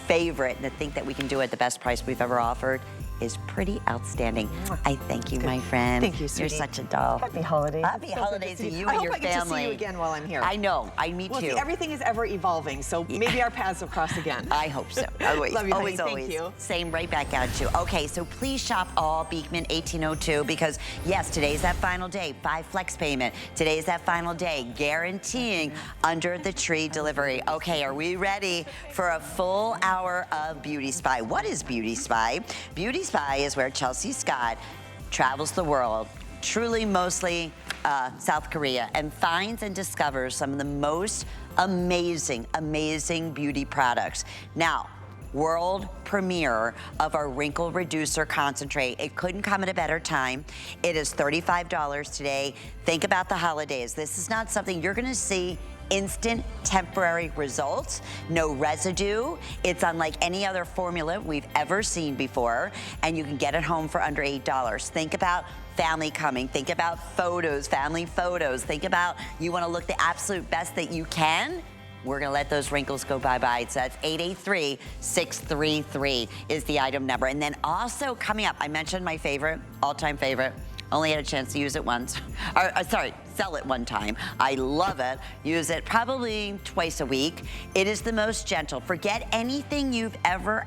favorite, and to think that we can do it at the best price we've ever offered is pretty outstanding. I thank you, my friend. Thank you, sweetie. You're such a doll. Happy holidays. Happy holidays to you and your family. I hope I get to see you again while I'm here. I know, me well, too. See, everything is ever evolving, so maybe our paths will cross again. I hope so. Always, Love you, always, honey. always. Thank you. Same, right back at you. Okay, so please shop all Beekman 1802 because yes, today's that final day. 5 flex payment. Today's that final day, guaranteeing under the tree delivery. Okay, are we ready for a full hour of Beauty Spy? What is Beauty Spy? Beauty Spy is where Chelsea Scott travels the world, truly mostly South Korea, and finds and discovers some of the most amazing, amazing beauty products. Now, world premiere of our wrinkle reducer concentrate. It couldn't come at a better time. It is $35 today. Think about the holidays. This is not something you're gonna see instant temporary results, no residue. It's unlike any other formula we've ever seen before, and you can get it home for under $8. Think about family coming, think about photos, family photos, think about you wanna look the absolute best that you can. We're gonna let those wrinkles go bye-bye. So that's 883-633 is the item number. And then also coming up, I mentioned my favorite, all-time favorite, only had a chance to use it once. Sorry, sell it one time. I love it. Use it probably twice a week. It is the most gentle. Forget anything you've ever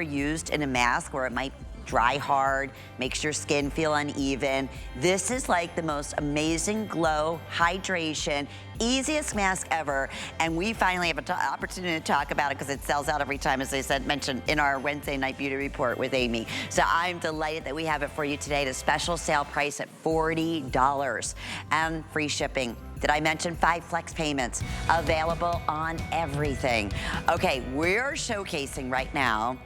used in a mask where it might dry hard, makes your skin feel uneven. This is like the most amazing glow, hydration, easiest mask ever. And we finally have an opportunity to talk about it because it sells out every time, as I said, mentioned in our Wednesday night beauty report with Amy. So I'm delighted that we have it for you today at a special sale price at $40 and free shipping. Did I mention 5 flex payments available on everything? Okay, we're showcasing right now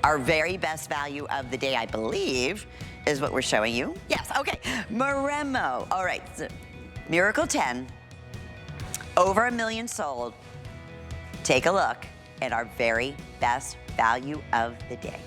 our very best value of the day, I believe, is what we're showing you. Yes, okay, Maremo. All right, so Miracle 10, over 1 million sold. Take a look at our very best value of the day.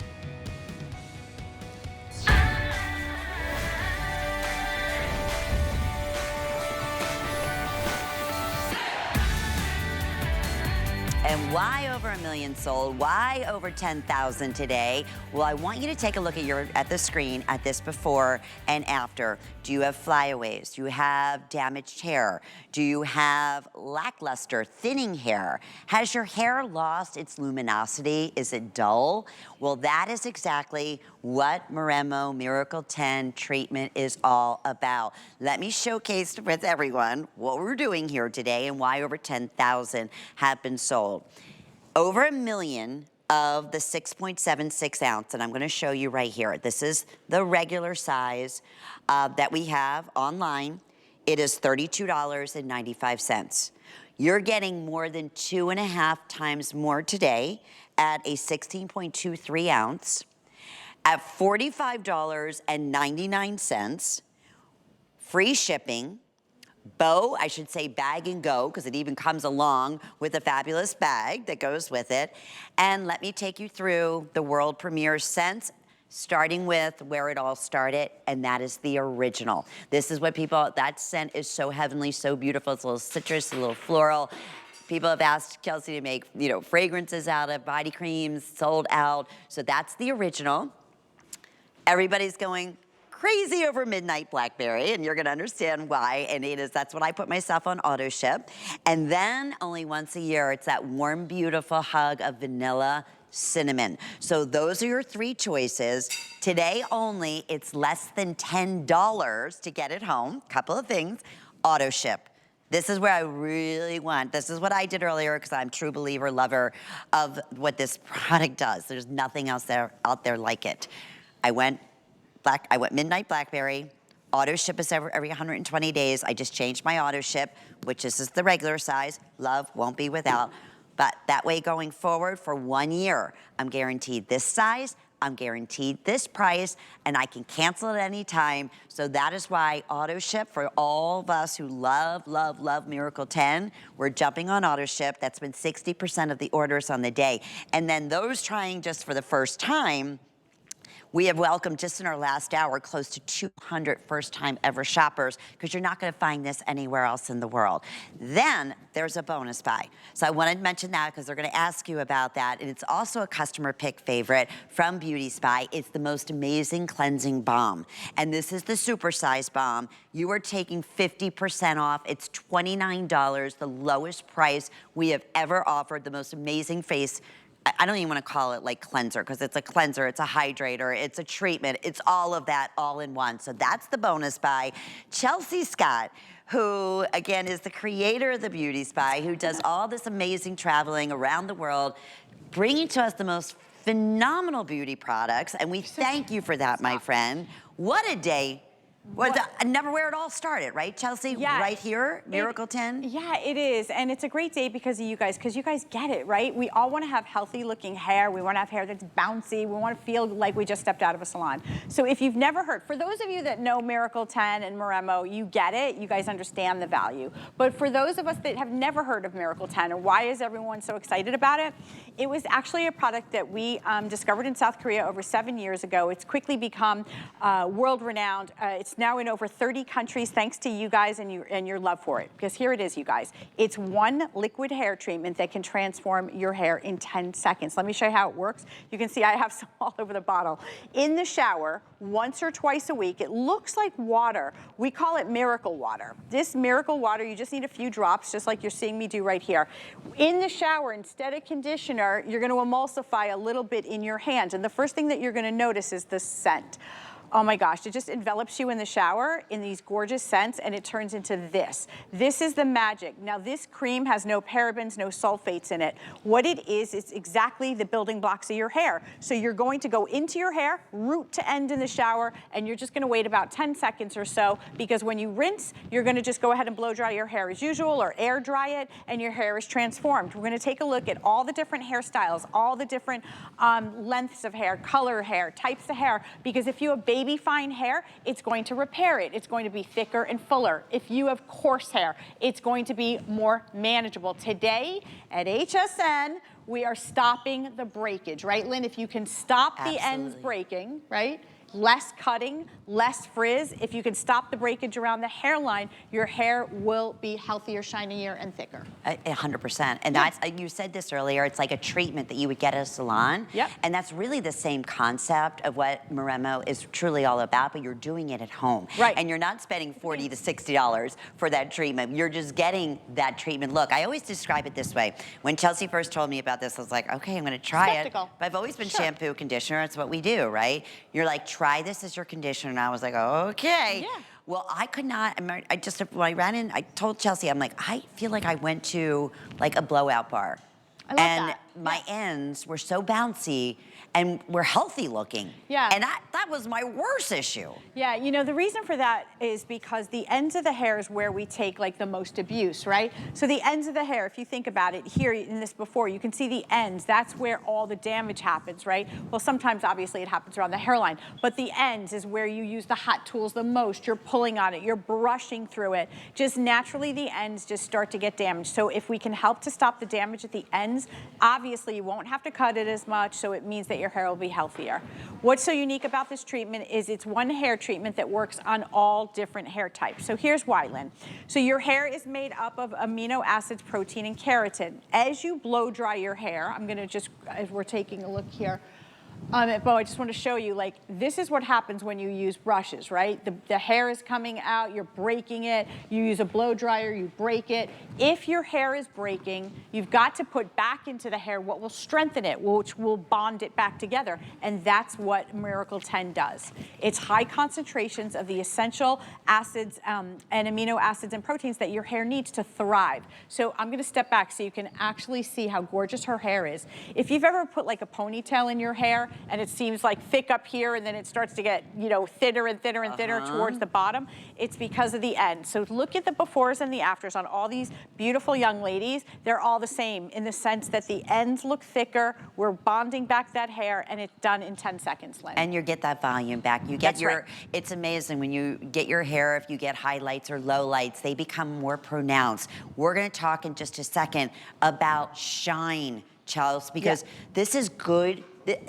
And why over 1 million sold? Why over 10,000 today? Well, I want you to take a look at the screen at this before and after. Do you have flyaways? Do you have damaged hair? Do you have lackluster, thinning hair? Has your hair lost its luminosity? Is it dull? Well, that is exactly what Maremo Miracle 10 treatment is all about. Let me showcase with everyone what we're doing here today and why over 10,000 have been sold. Over 1 million of the 6.76 ounce, and I'm gonna show you right here. This is the regular size that we have online. It is $32.95. You're getting more than 2.5 times more today at a 16.23 ounce at $45.99, free shipping. Bow, I should say bag and go, because it even comes along with a fabulous bag that goes with it. And let me take you through the world premiere scents, starting with where it all started, and that is the original. This is what people, that scent is so heavenly, so beautiful. It's a little citrus, a little floral. People have asked Kelsey to make, fragrances out of body creams, sold out. So that's the original. Everybody's going crazy over Midnight Blackberry, and you're gonna understand why, and that's what I put myself on auto ship. And then only once a year, it's that warm, beautiful hug of vanilla cinnamon. So those are your 3 choices. Today only, it's less than $10 to get it home. Couple of things, auto ship. This is where I really want, this is what I did earlier because I'm a true believer, lover of what this product does. There's nothing else out there like it. I went Midnight Blackberry, auto ship is every 120 days. I just changed my auto ship, which is the regular size. Love won't be without. But that way going forward for 1 year, I'm guaranteed this size, I'm guaranteed this price, and I can cancel at any time. So that is why auto ship, for all of us who love, love, love Miracle 10, we're jumping on auto ship. That's been 60% of the orders on the day. And then those trying just for the first time, We have welcomed just in our last hour close to 200 first-time ever shoppers because you're not going to find this anywhere else in the world. Then there's a bonus buy. So I wanted to mention that because they're going to ask you about that. And it's also a customer pick favorite from Beauty Spy. It's the most amazing cleansing balm. And this is the supersize balm. You are taking 50% off. It's $29, the lowest price we have ever offered, the most amazing face. I don't even want to call it like cleanser because it's a cleanser, it's a hydrator, it's a treatment, it's all of that all in one. So that's the bonus buy. Chelsea Scott, who again is the creator of the Beauty Spy, who does all this amazing traveling around the world, bringing to us the most phenomenal beauty products. And we thank you for that, my friend. What a day. Never where it all started, right, Chelsea? Yeah, right here, Miracle 10? Yeah, it is. And it's a great day because of you guys get it, right? We all want to have healthy looking hair. We want to have hair that's bouncy. We want to feel like we just stepped out of a salon. So if you've never heard, for those of you that know Miracle 10 and Moremo, you get it. You guys understand the value. But for those of us that have never heard of Miracle 10, and why is everyone so excited about it? It was actually a product that we discovered in South Korea over 7 years ago. It's quickly become world renowned. It's now in over 30 countries thanks to you guys and your love for it. Because here it is, you guys. It's one liquid hair treatment that can transform your hair in 10 seconds. Let me show you how it works. You can see I have some all over the bottle. In the shower, once or twice a week, it looks like water. We call it miracle water. This miracle water, you just need a few drops, just like you're seeing me do right here. In the shower, instead of conditioner, you're gonna emulsify a little bit in your hands. And the first thing that you're gonna notice is the scent. Oh my gosh, it just envelops you in the shower in these gorgeous scents and it turns into this. This is the magic. Now this cream has no parabens, no sulfates in it. What it is, it's exactly the building blocks of your hair. So you're going to go into your hair, root to end in the shower, and you're just gonna wait about 10 seconds or so because when you rinse, you're gonna just go ahead and blow dry your hair as usual or air dry it and your hair is transformed. We're gonna take a look at all the different hairstyles, all the different lengths of hair, color hair, types of hair, because if you have baby fine hair, it's going to repair it. It's going to be thicker and fuller. If you have coarse hair, it's going to be more manageable. Today at HSN, we are stopping the breakage, right, Lynn? If you can stop the ends breaking, right? Less cutting, less frizz. If you can stop the breakage around the hairline, your hair will be healthier, shinier, and thicker. 100%. And that's, you said this earlier, it's like a treatment that you would get at a salon. Yep. And that's really the same concept of what Moremo is truly all about, but you're doing it at home. Right. And you're not spending $40 to $60 for that treatment. You're just getting that treatment. Look, I always describe it this way. When Chelsea first told me about this, I was like, okay, I'm gonna try Skeptical. it. But I've always been shampoo, conditioner, it's what we do, right? You're like, try this as your conditioner. And I was like, okay. Yeah. Well, I could not, when I ran in, I told Chelsea, I'm like, I feel like I went to like a blowout bar. I love and that. my ends were so bouncy and were healthy looking. Yeah. And that was my worst issue. Yeah, you know, the reason for that is because the ends of the hair is where we take like the most abuse, right? So the ends of the hair, if you think about it here in this before, you can see the ends, that's where all the damage happens, right? Well, sometimes obviously it happens around the hairline, but the ends is where you use the hot tools the most. You're pulling on it, you're brushing through it. Just naturally the ends just start to get damaged. So if we can help to stop the damage at the ends, obviously you won't have to cut it as much, so it means that your hair will be healthier. What's so unique about this treatment is it's one hair treatment that works on all different hair types. So here's why, Lynn. So your hair is made up of amino acids, protein, and keratin. As you blow dry your hair, I'm gonna just, as we're taking a look here, Bo, I just want to show you, like, this is what happens when you use brushes, right? The hair is coming out, you're breaking it, you use a blow dryer, you break it. If your hair is breaking, you've got to put back into the hair what will strengthen it, which will bond it back together, and that's what Miracle 10 does. It's high concentrations of the essential acids and amino acids and proteins that your hair needs to thrive. So I'm going to step back so you can actually see how gorgeous her hair is. If you've ever put like a ponytail in your hair, and it seems like thick up here and then it starts to get, you know, thinner and thinner and thinner towards the bottom, it's because of the end. So look at the befores and the afters on all these beautiful young ladies. They're all the same in the sense that the ends look thicker, we're bonding back that hair, and it's done in 10 seconds, Lynn. And you get that volume back. You get That's right. It's amazing when you get your hair, if you get highlights or lowlights, they become more pronounced. We're gonna talk in just a second about shine, Charles, because this is good.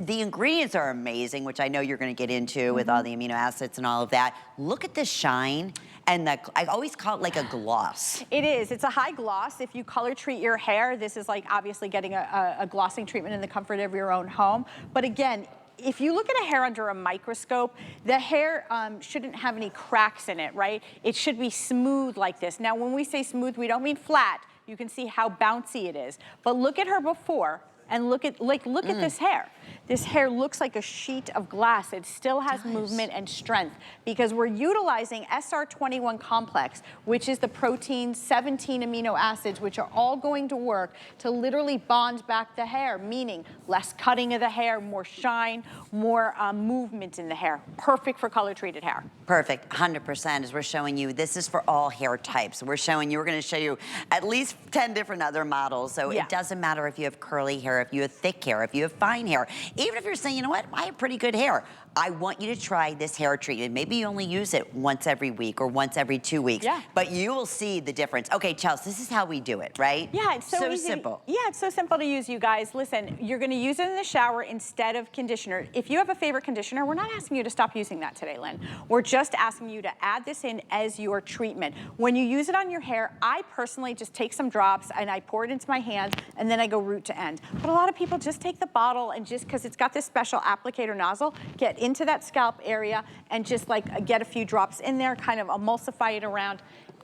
The ingredients are amazing, which I know you're gonna get into with all the amino acids and all of that. Look at the shine. And I always call it like a gloss. It is. It's a high gloss. If you color treat your hair, this is like obviously getting a glossing treatment in the comfort of your own home. But again, if you look at a hair under a microscope, the hair shouldn't have any cracks in it, right? It should be smooth like this. Now, when we say smooth, we don't mean flat. You can see how bouncy it is. But look at her before. And look at this hair. This hair looks like a sheet of glass. It still has movement and strength because we're utilizing SR21 complex, which is the protein 17 amino acids, which are all going to work to literally bond back the hair, meaning less cutting of the hair, more shine, more movement in the hair. Perfect for color treated hair. Perfect, 100%, as we're showing you, this is for all hair types. We're showing you, we're gonna show you at least 10 different other models. So it doesn't matter if you have curly hair, if you have thick hair, if you have fine hair, even if you're saying, you know what, I have pretty good hair. I want you to try this hair treatment. Maybe you only use it once every week or once every 2 weeks, but you will see the difference. Okay, Chelsea, this is how we do it, right? Yeah, it's so easy. Simple. Yeah, it's so simple to use, you guys. Listen, you're gonna use it in the shower instead of conditioner. If you have a favorite conditioner, we're not asking you to stop using that today, Lynn. We're just asking you to add this in as your treatment. When you use it on your hair, I personally just take some drops and I pour it into my hands and then I go root to end. But a lot of people just take the bottle and just, because it's got this special applicator nozzle, get into that scalp area and just like get a few drops in there, kind of emulsify it around.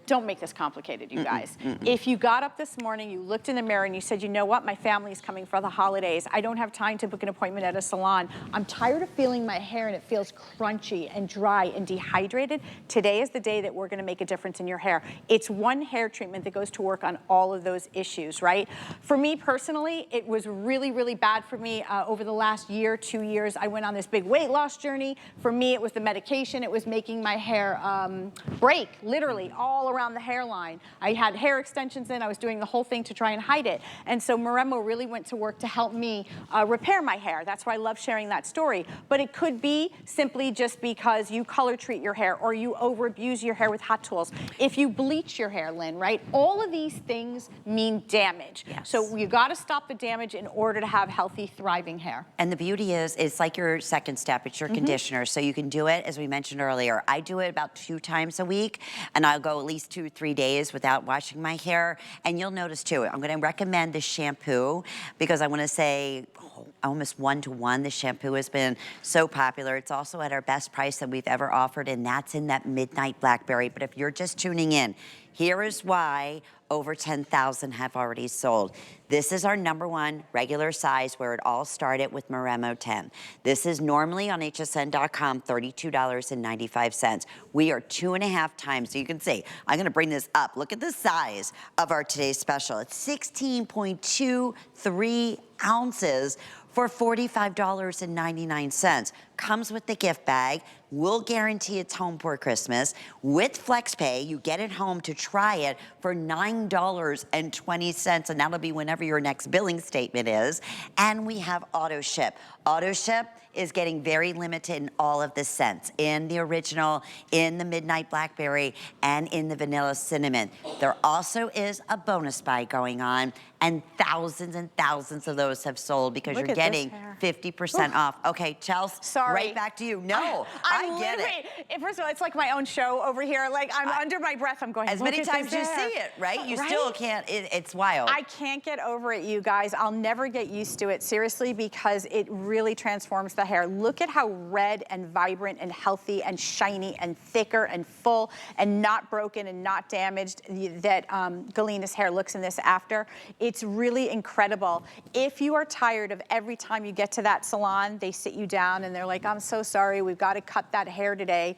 Don't make this complicated, you guys. If you got up this morning, you looked in the mirror and you said, you know what, my family's coming for the holidays. I don't have time to book an appointment at a salon. I'm tired of feeling my hair and it feels crunchy and dry and dehydrated. Today is the day that we're gonna make a difference in your hair. It's one hair treatment that goes to work on all of those issues, right? For me personally, it was really, really bad for me over the last year, 2 years. I went on this big weight loss journey. For me, it was the medication. It was making my hair break, literally, all around the hairline. I had hair extensions in. I was doing the whole thing to try and hide it. And so Moremo really went to work to help me repair my hair. That's why I love sharing that story. But it could be simply just because you color treat your hair or you over abuse your hair with hot tools. If you bleach your hair, Lynn, right? All of these things mean damage. Yes. So you got to stop the damage in order to have healthy, thriving hair. And the beauty is, it's like your second step. It's your conditioner. So you can do it, as we mentioned earlier. I do it about 2 times a week, and I'll go at least 2 or 3 days without washing my hair. And you'll notice too, I'm gonna recommend this shampoo because I wanna say almost 1-to-1. The shampoo has been so popular. It's also at our best price that we've ever offered, and that's in that Midnight Blackberry. But if you're just tuning in, here is why over 10,000 have already sold. This is our #1 regular size where it all started with Moremo 10. This is normally on hsn.com, $32.95. We are 2.5 times, so you can see, I'm gonna bring this up. Look at the size of our today's special. It's 16.23 ounces for $45.99. Comes with the gift bag. We'll guarantee it's home for Christmas. With FlexPay, you get it home to try it for $9.20, and that'll be whenever your next billing statement is. And we have auto ship. Auto ship is getting very limited in all of the scents, in the original, in the Midnight Blackberry, and in the Vanilla Cinnamon. There also is a bonus buy going on, and thousands of those have sold because Look you're at this getting hair. 50% off. Okay, Chelsea, Sorry. right back to you. No, I get it. First of all, it's like my own show over here. Like I'm under my breath. I'm going, As look many at times this you hair. see it, right? You Right? still can't, it's wild. I can't get over it, you guys. I'll never get used to it, seriously, because it really transforms the hair. Look at how red and vibrant and healthy and shiny and thicker and full and not broken and not damaged that Galena's hair looks in this after. It's really incredible. If you are tired of every time you get to that salon, they sit you down and they're like, I'm so sorry, we've got to cut that hair today.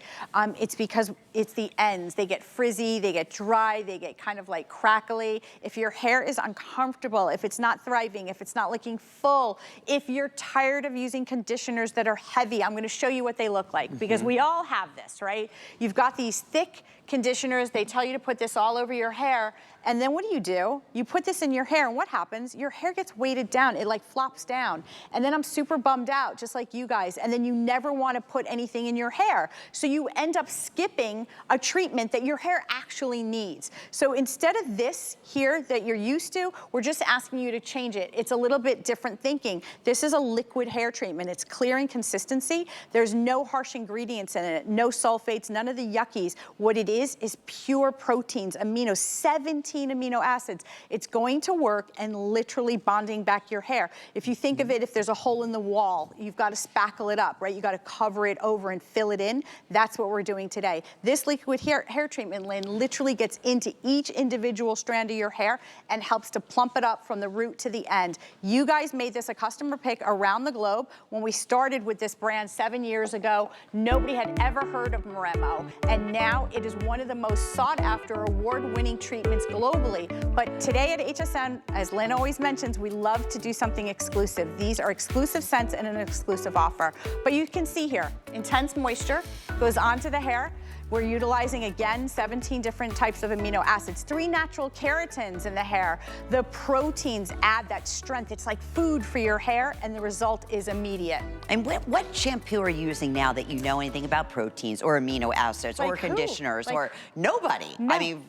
It's because it's the ends. They get frizzy, they get dry, they get kind of like crackly. If your hair is uncomfortable, if it's not thriving, if it's not looking full, if you're tired of using conditioners that are heavy, I'm going to show you what they look like because we all have this, right? You've got these thick conditioners. They tell you to put this all over your hair. And then what do? You put this in your hair. hair, and what happens? Your hair gets weighted down. It like flops down. And then I'm super bummed out, just like you guys. And then you never want to put anything in your hair. So you end up skipping a treatment that your hair actually needs. So instead of this here that you're used to, we're just asking you to change it. It's a little bit different thinking. This is a liquid hair treatment. It's clear in consistency. There's no harsh ingredients in it, no sulfates, none of the yuckies. What it is pure proteins, amino, 17 amino acids. It's going to work and literally bonding back your hair. If you think of it, if there's a hole in the wall, you've got to spackle it up, right? You got to cover it over and fill it in. That's what we're doing today. This liquid hair treatment, Lynn, literally gets into each individual strand of your hair and helps to plump it up from the root to the end. You guys made this a customer pick around the globe. When we started with this brand 7 years ago, nobody had ever heard of Moremo, and now it is one of the most sought after award-winning treatments globally. But today at HSN, as Lynn always mentions, we love to do something exclusive. These are exclusive scents and an exclusive offer. But you can see here, intense moisture goes onto the hair. We're utilizing, again, 17 different types of amino acids, 3 natural keratins in the hair. The proteins add that strength. It's like food for your hair, and the result is immediate. And what shampoo are you using now that you know anything about proteins or amino acids or conditioners or nobody? No. I mean,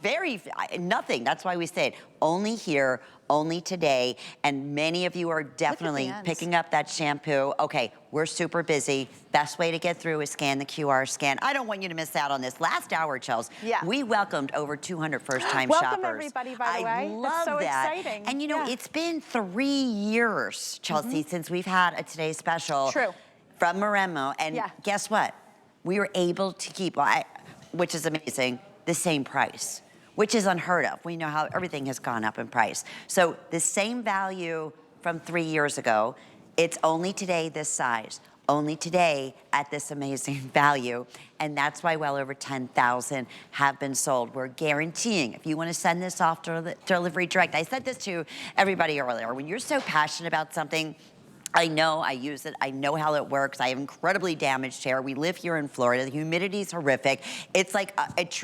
nothing. That's why we say it. Only here, only today, and many of you are definitely picking up that shampoo. Okay, we're super busy. Best way to get through is scan the QR scan. I don't want you to miss out on this. Last hour, Chels, we welcomed over 200 first-time shoppers. Welcome everybody, by the way. I love so that. Exciting. And you know, it's been 3 years, Chelsea, since we've had a Today Special from Moremo, and guess what? We were able to keep, which is amazing, the same price, which is unheard of. We know how everything has gone up in price. So the same value from 3 years ago, it's only today this size, only today at this amazing value, and that's why well over 10,000 have been sold. We're guaranteeing, if you wanna send this off to delivery direct, I said this to everybody earlier, when you're so passionate about something, I know, I use it, I know how it works. I have incredibly damaged hair. We live here in Florida. The humidity is horrific. It's like, it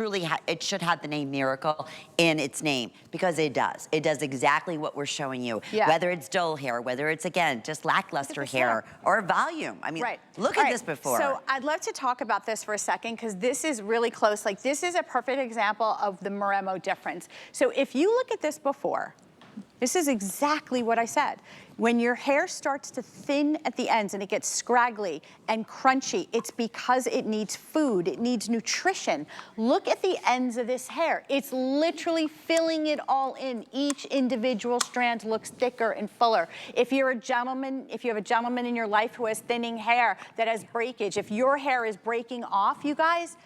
should have the name Miracle in its name, because it does. It does exactly what we're showing you. Whether it's dull hair, whether it's, again, just lackluster hair, or volume. I mean, look at this before. So I'd love to talk about this for a second, because this is really close. Like, this is a perfect example of the Moremo difference. So if you look at this before, this is exactly what I said. When your hair starts to thin at the ends and it gets scraggly and crunchy, it's because it needs food, it needs nutrition. Look at the ends of this hair. It's literally filling it all in. Each individual strand looks thicker and fuller. If you're a gentleman, if you have a gentleman in your life who has thinning hair that has breakage, if your hair is breaking off, you guys,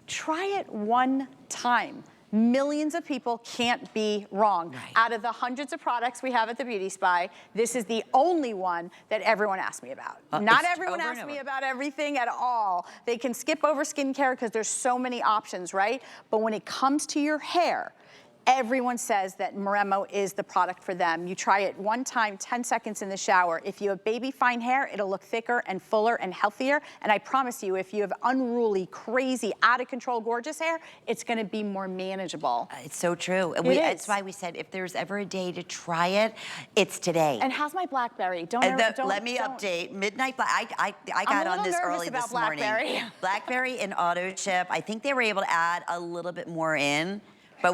try it one time. Millions of people can't be wrong. Out of the hundreds of products we have at the Beauty Spy, this is the only one that everyone asks me about. Not everyone asks me about everything at all. They can skip over skincare because there's so many options, right? But when it comes to your hair, everyone says that Moremo is the product for them. You try it one time, 10 seconds in the shower. If you have baby fine hair, it'll look thicker and fuller and healthier. And I promise you, if you have unruly, crazy, out of control, gorgeous hair, it's gonna be more manageable. It's so true. That's why we said if there's ever a day to try it, it's today. And how's my BlackBerry? Let me update. Midnight Black, I got on this early this morning. BlackBerry and auto ship, I think they were able to add a little bit more in. But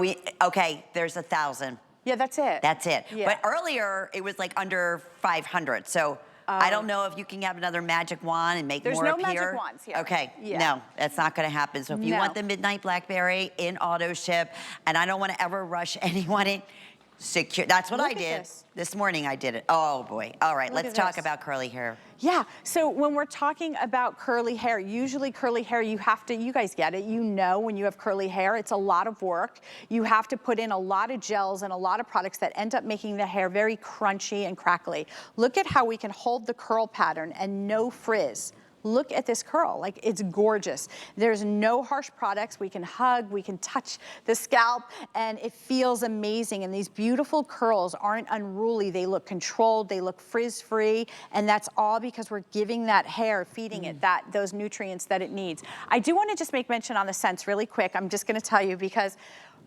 there's 1,000. Yeah, that's it. That's it. Yeah. But earlier, it was like under 500. So I don't know if you can have another magic wand and make more appear. There's no magic wands here. Okay, no, that's not gonna happen. So if you want the Midnight Blackberry in auto ship, and I don't wanna ever rush anyone in, secure, that's what I did. This morning I did it. Oh boy. All right, let's talk about curly hair. Yeah, so when we're talking about curly hair, usually curly hair, you guys get it, you know when you have curly hair, it's a lot of work. You have to put in a lot of gels and a lot of products that end up making the hair very crunchy and crackly. Look at how we can hold the curl pattern and no frizz. Look at this curl, like it's gorgeous. There's no harsh products. We can hug, we can touch the scalp, and it feels amazing. And these beautiful curls aren't unruly. They look controlled, they look frizz-free, and that's all because we're giving that hair, feeding it those nutrients that it needs. I do want to just make mention on the scents really quick. I'm just gonna tell you because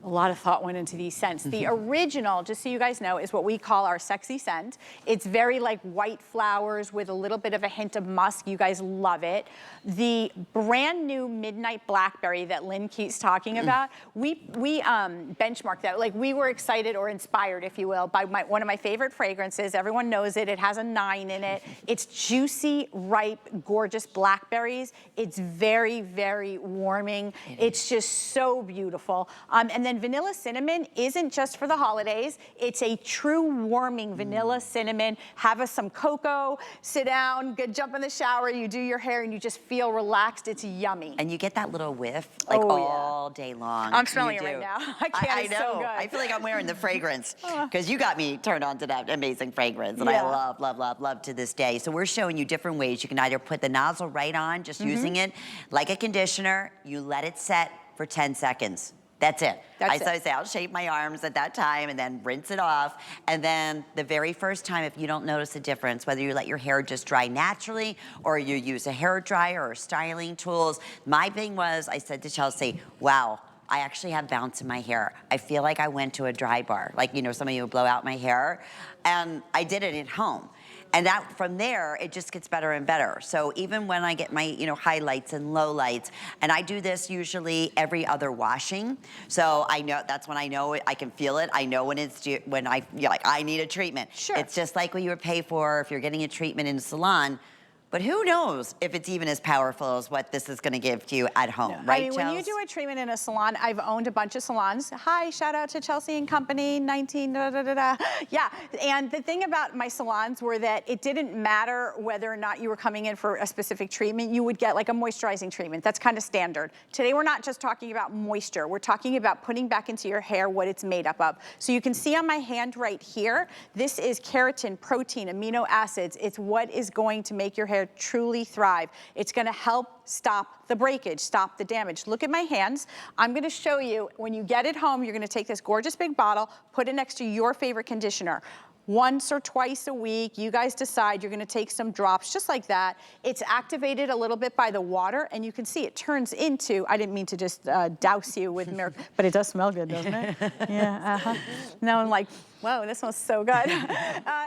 A lot of thought went into these scents. The original, just so you guys know, is what we call our sexy scent. It's very like white flowers with a little bit of a hint of musk. You guys love it. The brand new Midnight Blackberry that Lynn keeps talking about, we benchmarked that. Like, we were excited or inspired, if you will, by one of my favorite fragrances. Everyone knows it. It has a 9 in it. It's juicy, ripe, gorgeous blackberries. It's very, very warming. It's just so beautiful. And then vanilla cinnamon isn't just for the holidays. It's a true warming vanilla cinnamon. Have some cocoa, sit down, jump in the shower, you do your hair, and you just feel relaxed. It's yummy. And you get that little whiff like all day long. I'm smelling it right now. I can't. I It's know. so good. I feel like I'm wearing the fragrance because you got me turned on to that amazing fragrance, and I love, love, love, love to this day. So we're showing you different ways. You can either put the nozzle right on, just using it like a conditioner. You let it set for 10 seconds. That's it. I say I'll shape my arms at that time and then rinse it off. And then the very first time, if you don't notice a difference, whether you let your hair just dry naturally or you use a hair dryer or styling tools, my thing was, I said to Chelsea, wow, I actually have bounce in my hair. I feel like I went to a dry bar. Like, you know, some of you would blow out my hair. And I did it at home. And that, from there, it just gets better and better. So even when I get my, you know, highlights and lowlights, and I do this usually every other washing. So I know, that's when I know it, I can feel it. I know when it's, when I need a treatment. Sure. It's just like what you would pay for if you're getting a treatment in a salon. But who knows if it's even as powerful as what this is gonna give to you at home, right, I mean, when you do a treatment in a salon, I've owned a bunch of salons. Hi, shout out to Chelsea and Company, 19, da, da, da, da. Yeah, and the thing about my salons were that it didn't matter whether or not you were coming in for a specific treatment, you would get like a moisturizing treatment. That's kind of standard. Today, we're not just talking about moisture. We're talking about putting back into your hair what it's made up of. So you can see on my hand right here, this is keratin, protein, amino acids. It's what is going to make your hair truly thrive. It's gonna help stop the breakage, stop the damage. Look at my hands. I'm gonna show you, when you get it home, you're gonna take this gorgeous big bottle, put it next to your favorite conditioner. Once or twice a week, you guys decide, you're gonna take some drops, just like that. It's activated a little bit by the water, and you can see it turns into, I didn't mean to just douse you with milk, but it does smell good, doesn't it? Yeah, Now I'm like, whoa, this smells so good.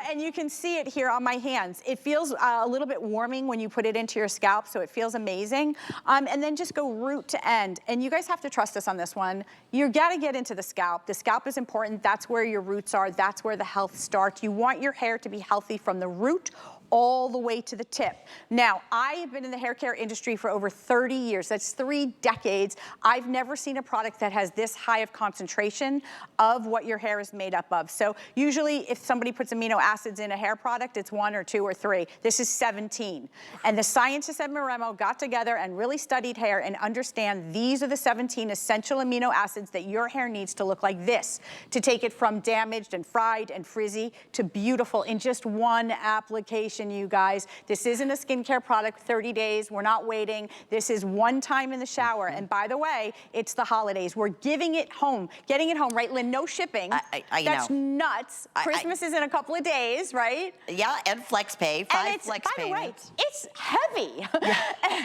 And you can see it here on my hands. It feels a little bit warming when you put it into your scalp, so it feels amazing. And then just go root to end. And you guys have to trust us on this one. You gotta get into the scalp. The scalp is important. That's where your roots are. That's where the health starts. You want your hair to be healthy from the root all the way to the tip. Now, I have been in the hair care industry for over 30 years. That's 3 decades. I've never seen a product that has this high of concentration of what your hair is made up of. So usually if somebody puts amino acids in a hair product, it's 1 or 2 or 3. This is 17. And the scientists at Maremo got together and really studied hair and understand these are the 17 essential amino acids that your hair needs to look like this, to take it from damaged and fried and frizzy to beautiful in just one application. You guys, this isn't a skincare product, 30 days, we're not waiting. This is one time in the shower. And by the way, it's the holidays. We're giving it home, getting it home, right, Lynn? No shipping. That's nuts. Christmas is in a couple of days, right? Yeah, and flex pay, 5 flex payments. By the way, it's heavy.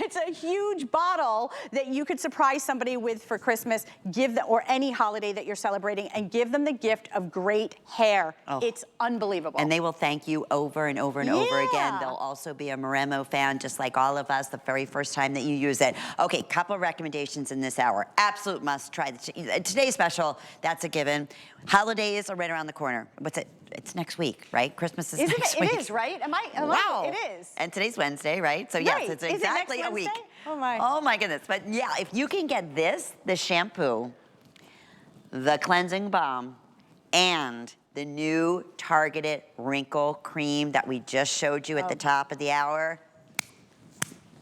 It's a huge bottle that you could surprise somebody with for Christmas, give them, or any holiday that you're celebrating, and give them the gift of great hair. It's unbelievable. And they will thank you over and over and over again. They'll also be a Maremo fan, just like all of us, the very first time that you use it. Okay, couple of recommendations in this hour. Absolute must try. Today's special, that's a given. Holidays are right around the corner. What's it? It's next week, right? Christmas is next week. It is, right? Wow. It is. And today's Wednesday, right? So yes, it's exactly a week. Oh my. Oh my goodness. But yeah, if you can get this, the shampoo, the cleansing balm, and the new targeted wrinkle cream that we just showed you at the top of the hour,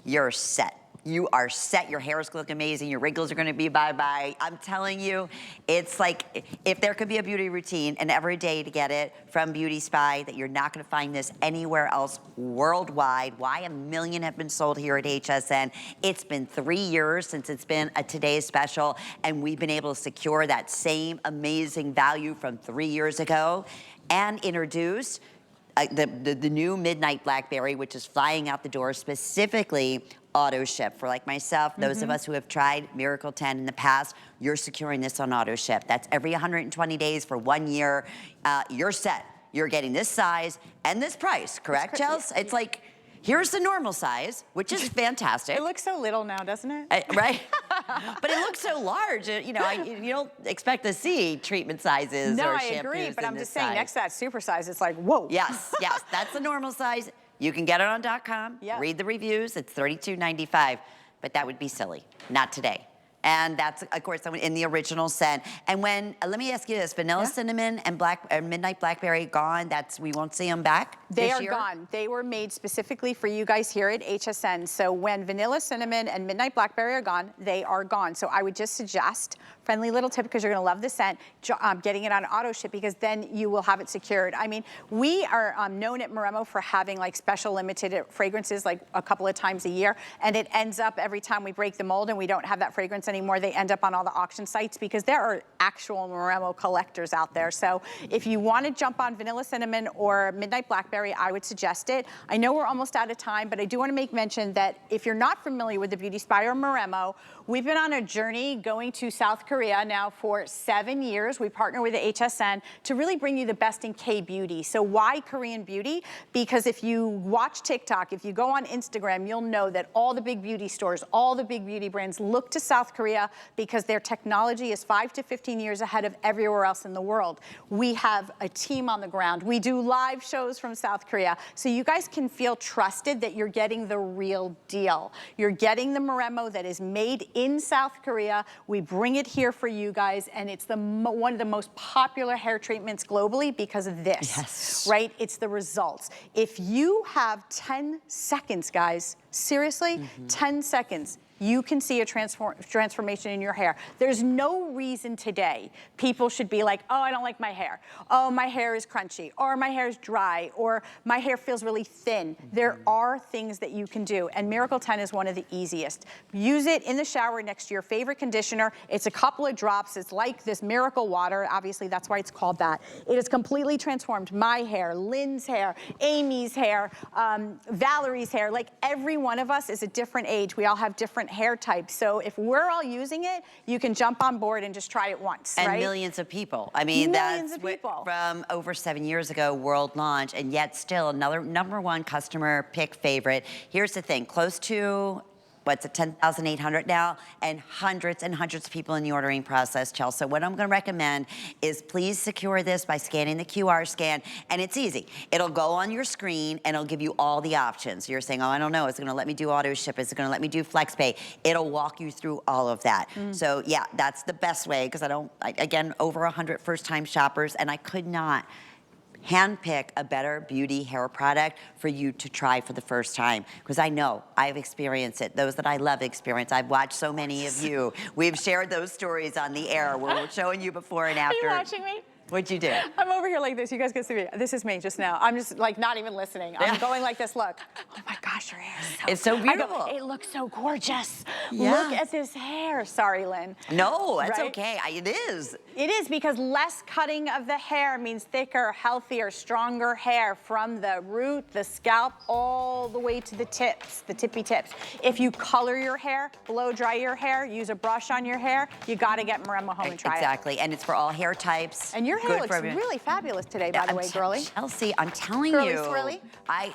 you're set. You are set. Your hair's gonna look amazing. Your wrinkles are gonna be bye-bye. I'm telling you, it's like, if there could be a beauty routine and every day to get it from Beauty Spy, that you're not gonna find this anywhere else worldwide. Why 1 million have been sold here at HSN? It's been 3 years since it's been a Today's Special, and we've been able to secure that same amazing value from 3 years ago and introduce the new Midnight Blackberry, which is flying out the door, specifically auto ship. For like myself, those of us who have tried Miracle 10 in the past, you're securing this on auto ship. That's every 120 days for 1 year. You're set. You're getting this size and this price, correct, Chelsea? It's like, here's the normal size, which is fantastic. It looks so little now, doesn't it? Right? But it looks so large. You know, you don't expect to see treatment sizes No, or I shampoos agree, but in I'm this just saying, size. next to that super size, it's like, whoa. Yes, yes, that's the normal size. You can get it on .com, Yep. read the reviews, it's $32.95, but that would be silly, not today. And that's, of course, in the original scent. And when, let me ask you this, vanilla cinnamon and Midnight Blackberry gone, we won't see them back They this are year? gone. They were made specifically for you guys here at HSN. So when vanilla cinnamon and midnight blackberry are gone, they are gone. So I would just suggest, friendly little tip, because you're gonna love the scent, getting it on auto ship, because then you will have it secured. I mean, we are known at Maremo for having like special limited fragrances like a couple of times a year, and it ends up every time we break the mold and we don't have that fragrance anymore, they end up on all the auction sites because there are actual Maremo collectors out there. So if you want to jump on vanilla cinnamon or midnight blackberry, I would suggest it. I know we're almost out of time, but I do want to make mention that if you're not familiar with the Beauty Spy or Maremo, we've been on a journey going to South Korea now for 7 years. We partner with the HSN to really bring you the best in K-beauty. So why Korean beauty? Because if you watch TikTok, if you go on Instagram, you'll know that all the big beauty stores, all the big beauty brands look to South Korea because their technology is 5 to 15 years ahead of everywhere else in the world. We have a team on the ground. We do live shows from South Korea. So you guys can feel trusted that you're getting the real deal. You're getting the Maremo that is made in South Korea. We bring it here for you guys, and it's one of the most popular hair treatments globally because of this, right? It's the results. If you have 10 seconds, guys, seriously, 10 seconds, you can see a transformation in your hair. There's no reason today people should be like, oh, I don't like my hair. Oh, my hair is crunchy, or my hair is dry, or my hair feels really thin. There are things that you can do, and Miracle 10 is one of the easiest. Use it in the shower next to your favorite conditioner. It's a couple of drops. It's like this miracle water. Obviously, that's why it's called that. It has completely transformed my hair, Lynn's hair, Amy's hair, Valerie's hair. Like, every one of us is a different age. We all have different hair types. So if we're all using it, you can jump on board and just try it once, and right? millions of people. I mean, Millions that's of people. From over 7 years ago, world launch, and yet still another #1 customer pick favorite. Here's the thing, close to, what's it, 10,800 now, and hundreds of people in the ordering process, Chelsea. So what I'm gonna recommend is please secure this by scanning the QR scan, and it's easy. It'll go on your screen, and it'll give you all the options. You're saying, oh, I don't know, is it gonna let me do auto ship? Is it gonna let me do flex pay? It'll walk you through all of that. So yeah, that's the best way, because again, over 100 first-time shoppers, and I could not handpick a better beauty hair product for you to try for the first time, because I know I've experienced it. Those that I love experience. I've watched so many of you. We've shared those stories on the air where we're showing you before and after. Are you watching me? What'd you do? I'm over here like this. You guys can see me. This is me just now. I'm just like not even listening. I'm going like this. Look. Oh my gosh, your hair is so. It's so beautiful. I go, it looks so gorgeous. Yeah. Look at this hair. Sorry, Lynn. No, that's Right? okay. It is. It is, because less cutting of the hair means thicker, healthier, stronger hair from the root, the scalp, all the way to the tips, the tippy tips. If you color your hair, blow dry your hair, use a brush on your hair, you gotta get Maremo home and try it. Exactly, and it's for all hair types. And your hair Good looks for everyone. really fabulous today, by the way, girly. Chelsea, I'm telling Curly you. swirly?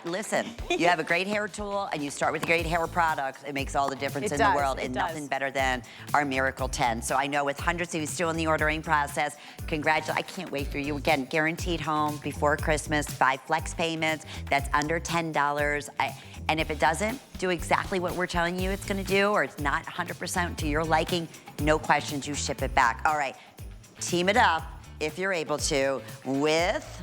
Listen, you have a great hair tool and you start with a great hair product, it makes all the difference in the world, and nothing better than our Miracle 10. So I know with hundreds of you still in the ordering process, congratulations, I can't wait for you. Again, guaranteed home before Christmas, 5 flex payments, that's under $10. And if it doesn't do exactly what we're telling you it's gonna do, or it's not 100% to your liking, no questions, you ship it back. All right, team it up, if you're able to, with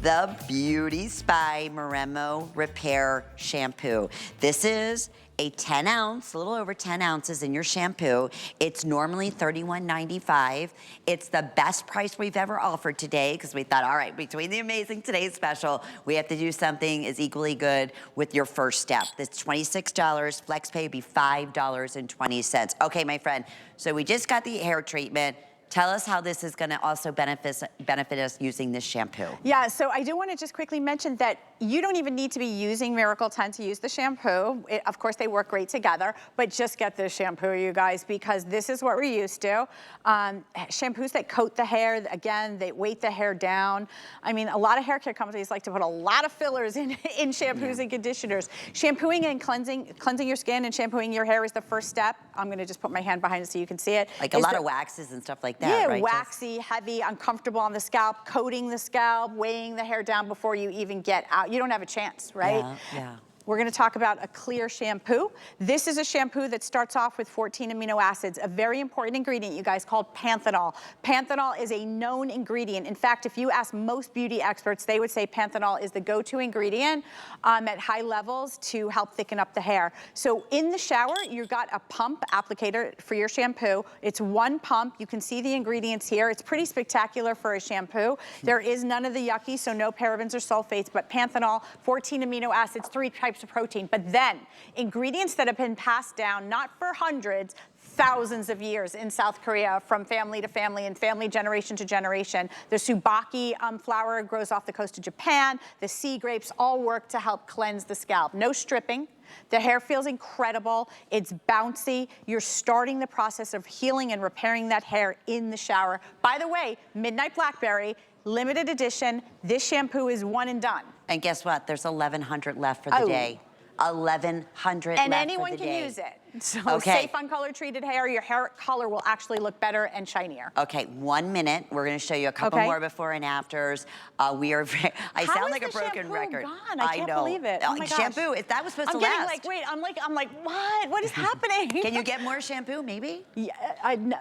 the Beauty Spy Maremo Repair Shampoo. This is a 10 ounce, a little over 10 ounces in your shampoo. It's normally $31.95. It's the best price we've ever offered today, because we thought, all right, between the amazing today's special, we have to do something as equally good with your first step. It's $26, flex pay would be $5.20. Okay, my friend, so we just got the hair treatment. Tell us how this is gonna also benefit us using this shampoo. Yeah, so I do want to just quickly mention that you don't even need to be using Miracle 10 to use the shampoo. Of course, they work great together, but just get this shampoo, you guys, because this is what we're used to. Shampoos that coat the hair, again, they weight the hair down. I mean, a lot of hair care companies like to put a lot of fillers in shampoos and conditioners. Shampooing and cleansing your skin and shampooing your hair is the first step. I'm gonna just put my hand behind it so you can see it. Like a lot of waxes and stuff like that, right? Yeah, waxy, heavy, uncomfortable on the scalp, coating the scalp, weighing the hair down before you even get out. You don't have a chance, right? Yeah. We're gonna talk about a clear shampoo. This is a shampoo that starts off with 14 amino acids, a very important ingredient, you guys, called panthenol. Panthenol is a known ingredient. In fact, if you ask most beauty experts, they would say panthenol is the go-to ingredient at high levels to help thicken up the hair. So in the shower, you've got a pump applicator for your shampoo. It's one pump. You can see the ingredients here. It's pretty spectacular for a shampoo. There is none of the yucky, so no parabens or sulfates, but panthenol, 14 amino acids, 3 types of protein, but then ingredients that have been passed down, not for hundreds, thousands of years in South Korea from family to family and family generation to generation. The tsubaki flower grows off the coast of Japan. The sea grapes all work to help cleanse the scalp. No stripping. The hair feels incredible. It's bouncy. You're starting the process of healing and repairing that hair in the shower. By the way, Midnight Blackberry, limited edition. This shampoo is one and done. And guess what? There's 1,100 left for the day. 1,100 left and for anyone the can day. use it. So Okay. safe on color treated hair, your hair color will actually look better and shinier. Okay, 1 minute. We're gonna show you a couple more before and afters. We are very, I sound like a broken record. Gone? I can't know. believe it. Oh my gosh. Shampoo, if that was supposed to I'm getting last. like, wait, I'm like, what? What is happening? Can you get more shampoo, maybe? Yeah,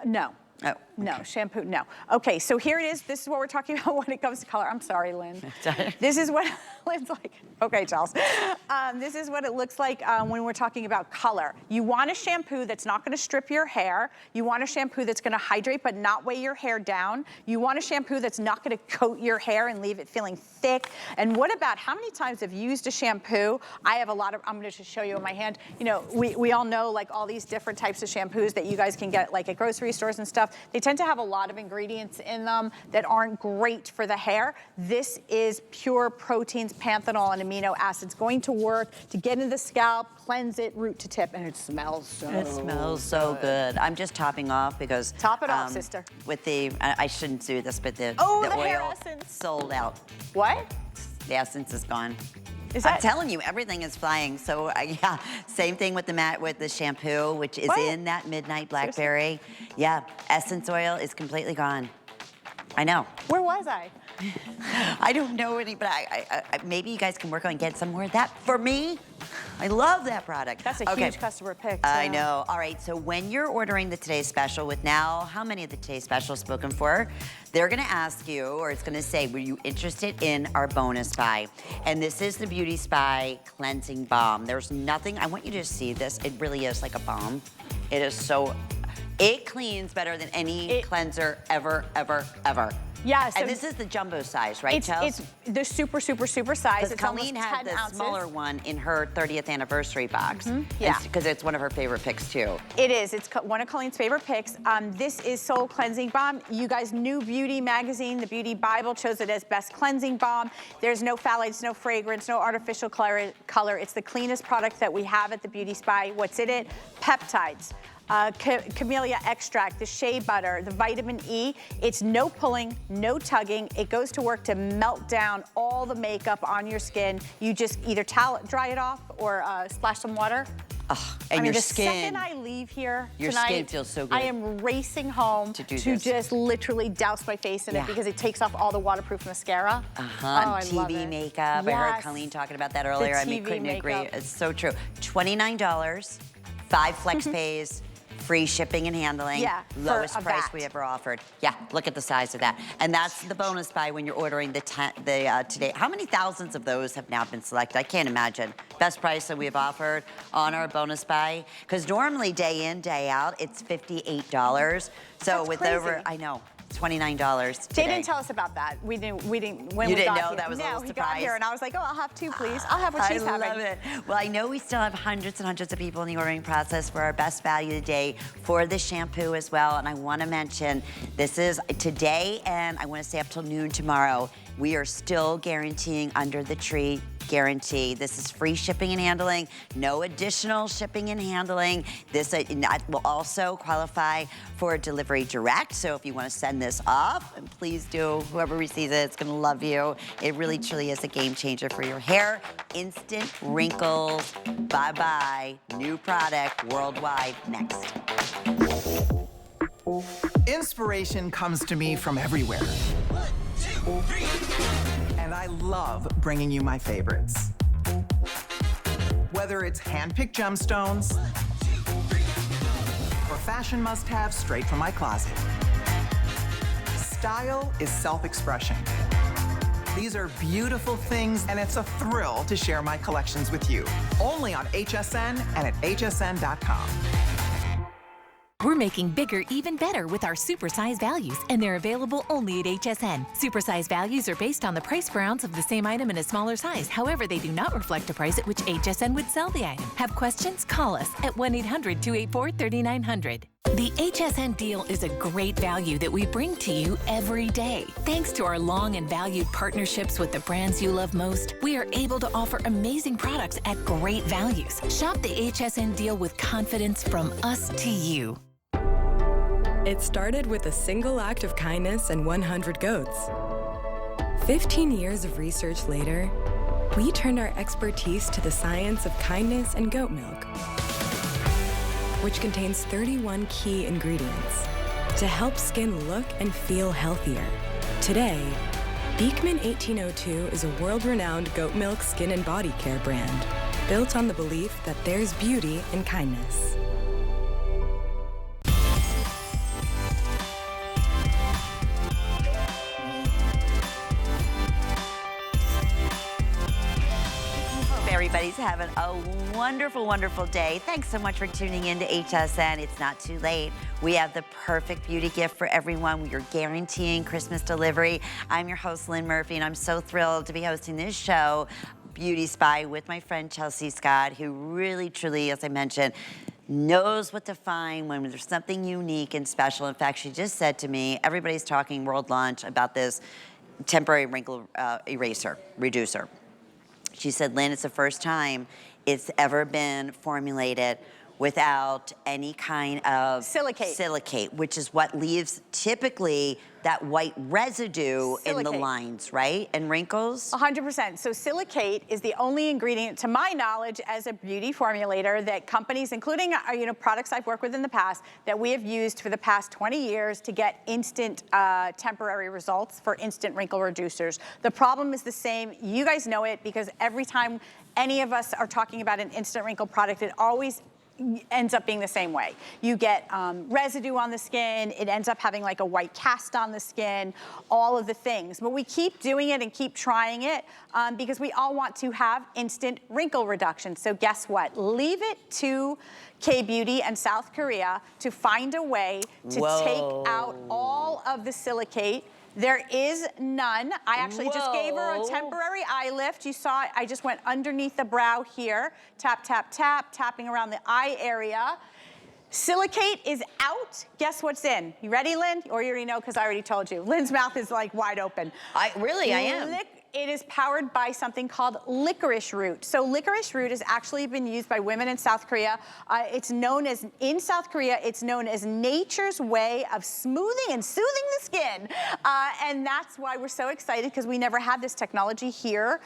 no. Oh, okay. No, shampoo, no. Okay, so here it is. This is what we're talking about when it comes to color. I'm sorry, Lynn. This is what Lynn's like. Okay, Charles. This is what it looks like when we're talking about color. You want a shampoo that's not gonna strip your hair. You want a shampoo that's gonna hydrate but not weigh your hair down. You want a shampoo that's not gonna coat your hair and leave it feeling thick. And what about, how many times have you used a shampoo? I have a lot of, I'm gonna just show you in my hand. You know, we all know like all these different types of shampoos that you guys can get like at grocery stores and stuff. They tend to have a lot of ingredients in them that aren't great for the hair. This is pure proteins, panthenol, and amino acids going to work to get into the scalp, cleanse it root to tip, and it smells so It smells so good. I'm just topping off because Top it off, sister. With the, I shouldn't do this, but the hair oil essence. sold out. What? The essence is gone. Is I'm that? telling you, everything is flying. So yeah, same thing with the shampoo, which is What? in that Midnight Blackberry. Yeah, essence oil is completely gone. I know. Where was I? I don't know any, but maybe you guys can work on getting some more of that for me. I love that product. That's a huge customer pick. I know. All right, so when you're ordering the Today Special with now, how many of the Today Specials spoken for? They're gonna ask you, or it's gonna say, were you interested in our bonus buy? And this is the Beauty Spy Cleansing Balm. There's nothing, I want you to see this. It really is like a balm. It is so, it cleans better than any cleanser ever, ever, ever. Yeah, so and this is the jumbo size, right, Chels? It's the super, super, super size. It's almost Colleen 10 had the ounces. smaller one in her 30th anniversary box. Yeah. Because it's one of her favorite picks, too. It is. It's one of Colleen's favorite picks. This is Soul Cleansing Balm. You guys, New Beauty magazine, the Beauty Bible, chose it as best cleansing balm. There's no phthalates, no fragrance, no artificial color. It's the cleanest product that we have at the Beauty Spy. What's in it? Peptides. Camellia extract, the shea butter, the vitamin E. It's no pulling, no tugging. It goes to work to melt down all the makeup on your skin. You just either dry it off or splash some water. Oh, and your the skin. second I leave here Your tonight, skin feels so good. I am racing home to do to this. just literally douse my face in it because it takes off all the waterproof mascara. And TV makeup. I heard Colleen talking about that earlier. I couldn't agree. It's so true. $29, 5 flex pays. Free shipping and handling. Yeah, lowest price we ever offered. Yeah, look at the size of that. And that's the bonus buy when you're ordering the today. How many thousands of those have now been selected? I can't imagine. Best price that we have offered on our bonus buy. Because normally day in, day out, it's $58. So That's with crazy. over, I know. $29 They today. didn't tell us about that. We didn't, when You we didn't got know? here. That was a no, little he got surprise. here and I was like, oh, I'll have 2, please. I'll have what she's having. I love it. Well, I know we still have hundreds and hundreds of people in the ordering process for our best value today for the shampoo as well. And I want to mention, this is today and I want to stay up till noon tomorrow. We are still guaranteeing under the tree guarantee. This is free shipping and handling, no additional shipping and handling. This will also qualify for delivery direct. So if you want to send this off, and please do, whoever receives it, it's going to love you. It really truly is a game changer for your hair. Instant wrinkles, bye-bye. New product worldwide next. Inspiration comes to me from everywhere. 1, 2, 3. And I love bringing you my favorites. Whether it's hand-picked gemstones or fashion must-haves straight from my closet. Style is self-expression. These are beautiful things, and it's a thrill to share my collections with you. Only on HSN and at hsn.com. We're making bigger even better with our supersize values, and they're available only at HSN. Supersize values are based on the price per ounce of the same item in a smaller size. However, they do not reflect a price at which HSN would sell the item. Have questions? Call us at 1-800-284-3900. The HSN deal is a great value that we bring to you every day. Thanks to our long and valued partnerships with the brands you love most, we are able to offer amazing products at great values. Shop the HSN deal with confidence from us to you. It started with a single act of kindness and 100 goats. 15 years of research later, we turned our expertise to the science of kindness and goat milk, which contains 31 key ingredients to help skin look and feel healthier. Today, Beekman 1802 is a world-renowned goat milk skin and body care brand built on the belief that there's beauty in kindness. Everybody's having a wonderful, wonderful day. Thanks so much for tuning in to HSN. It's not too late. We have the perfect beauty gift for everyone. We are guaranteeing Christmas delivery. I'm your host, Lynn Murphy, and I'm so thrilled to be hosting this show, Beauty Spy, with my friend Chelsea Scott, who really, truly, as I mentioned, knows what to find when there's something unique and special. In fact, she just said to me, everybody's talking world launch about this temporary wrinkle eraser, reducer. She said, Lynn, it's the first time it's ever been formulated without any kind of silicate, which is what leaves typically that white residue in the lines, right? And wrinkles? 100%. So silicate is the only ingredient, to my knowledge, as a beauty formulator that companies, including products I've worked with in the past, that we have used for the past 20 years to get instant temporary results for instant wrinkle reducers. The problem is the same. You guys know it because every time any of us are talking about an instant wrinkle product, it always ends up being the same way. You get residue on the skin, it ends up having like a white cast on the skin, all of the things. But we keep doing it and keep trying it because we all want to have instant wrinkle reduction. So guess what? Leave it to K-Beauty and South Korea to find a way to take out all of the silicate. There is none. I actually just gave her a temporary eye lift. You saw it, I just went underneath the brow here. Tap, tap, tap, tapping around the eye area. Silicate is out. Guess what's in? You ready, Lynn? Or you already know because I already told you. Lynn's mouth is like wide open. I am. It is powered by something called licorice root. So licorice root has actually been used by women in South Korea. It's known as, in South Korea, it's known as nature's way of smoothing and soothing the skin. And that's why we're so excited because we never had this technology here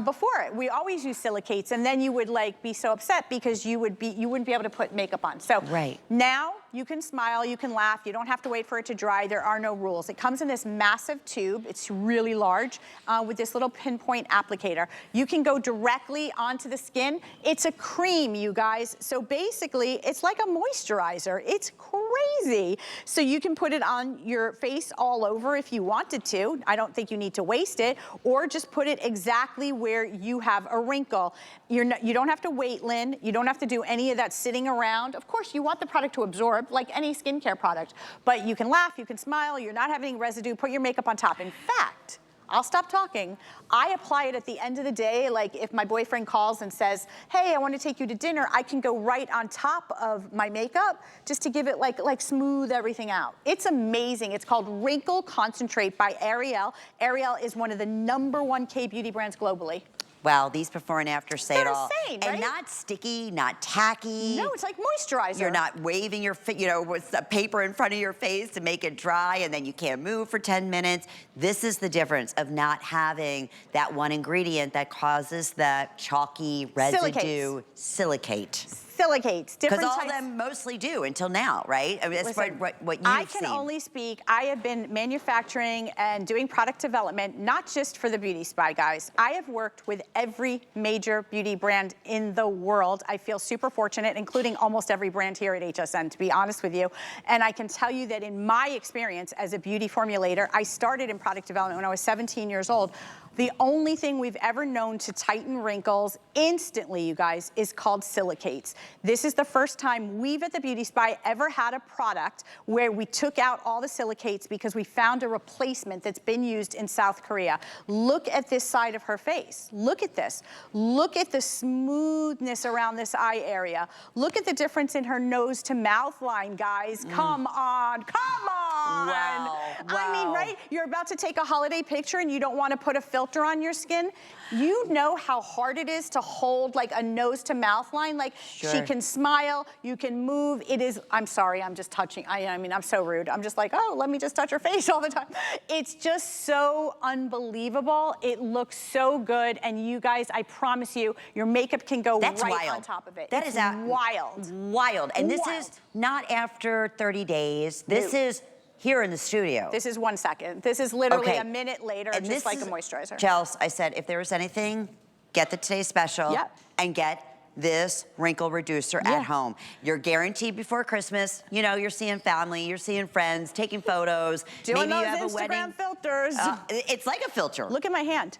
before. We always use silicates and then you would be so upset because you wouldn't be able to put makeup on. So now you can smile, you can laugh, you don't have to wait for it to dry. There are no rules. It comes in this massive tube. It's really large with this little pinpoint applicator. You can go directly onto the skin. It's a cream, you guys. So basically, it's like a moisturizer. It's crazy. So you can put it on your face all over if you wanted to. I don't think you need to waste it, or just put it exactly where you have a wrinkle. You don't have to wait, Lynn. You don't have to do any of that sitting around. Of course, you want the product to absorb. absorb like any skincare product. But you can laugh, you can smile, you're not having residue, put your makeup on top. In fact, I'll stop talking. I apply it at the end of the day, like if my boyfriend calls and says, hey, I want to take you to dinner, I can go right on top of my makeup just to give it like smooth everything out. It's amazing. It's called Wrinkle Concentrate by Ariel. Ariel is one of the #1 K-beauty brands globally. Wow, these before and after say it all. Insane, and right? not sticky, not tacky. No, it's like moisturizer. You're not waving your, with a paper in front of your face to make it dry and then you can't move for 10 minutes. This is the difference of not having that one ingredient that causes that chalky residue. Silicate. Silicates, different Because all types. of them mostly do until now, right? I mean, that's Listen, what you've I seen. can only speak, I have been manufacturing and doing product development, not just for the Beauty Spy, guys. I have worked with every major beauty brand in the world. I feel super fortunate, including almost every brand here at HSN, to be honest with you. And I can tell you that in my experience as a beauty formulator, I started in product development when I was 17 years old. The only thing we've ever known to tighten wrinkles instantly, you guys, is called silicates. This is the first time we've at the Beauty Spy ever had a product where we took out all the silicates because we found a replacement that's been used in South Korea. Look at this side of her face. Look at this. Look at the smoothness around this eye area. Look at the difference in her nose to mouth line, guys. Come on, come on. Wow, I mean, wow. right? You're about to take a holiday picture and you don't want to put a filter on your skin. You know how hard it is to hold like a nose to mouth line. Like she can smile, you can move. It is, I'm sorry, I'm just touching. I mean, I'm so rude. I'm just like, oh, let me just touch her face all the time. It's just so unbelievable. It looks so good. And you guys, I promise you, your makeup can go That's right wild. on top of it. That It's is wild. Wild. And this Wild. is not after 30 days. This is here in the studio. This is 1 second. This is literally Okay. a minute later, And just this like a is- moisturizer. Chels, I said, if there was anything, get the Today Special and get this wrinkle reducer at home. You're guaranteed before Christmas. You know, you're seeing family, you're seeing friends, taking photos. Doing Maybe you those have a Instagram wedding. filters. It's like a filter. Look at my hand.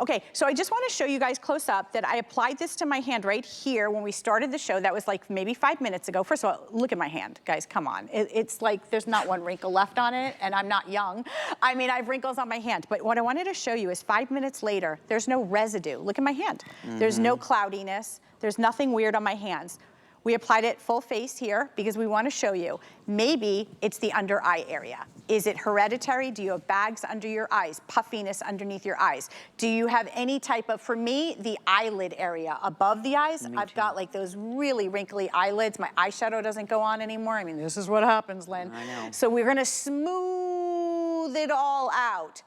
Okay, so I just want to show you guys close up that I applied this to my hand right here when we started the show. That was like maybe 5 minutes ago. First of all, look at my hand, guys, come on. It's like there's not one wrinkle left on it, and I'm not young. I mean, I have wrinkles on my hand, but what I wanted to show you is 5 minutes later, there's no residue. Look at my hand. There's no cloudiness. There's nothing weird on my hands. We applied it full face here because we want to show you. Maybe it's the under eye area. Is it hereditary? Do you have bags under your eyes, puffiness underneath your eyes? Do you have any type of, for me, the eyelid area above the eyes? I've got like those really wrinkly eyelids. My eyeshadow doesn't go on anymore. I mean, this is what happens, Lynn. I know. So we're gonna smooth it all out.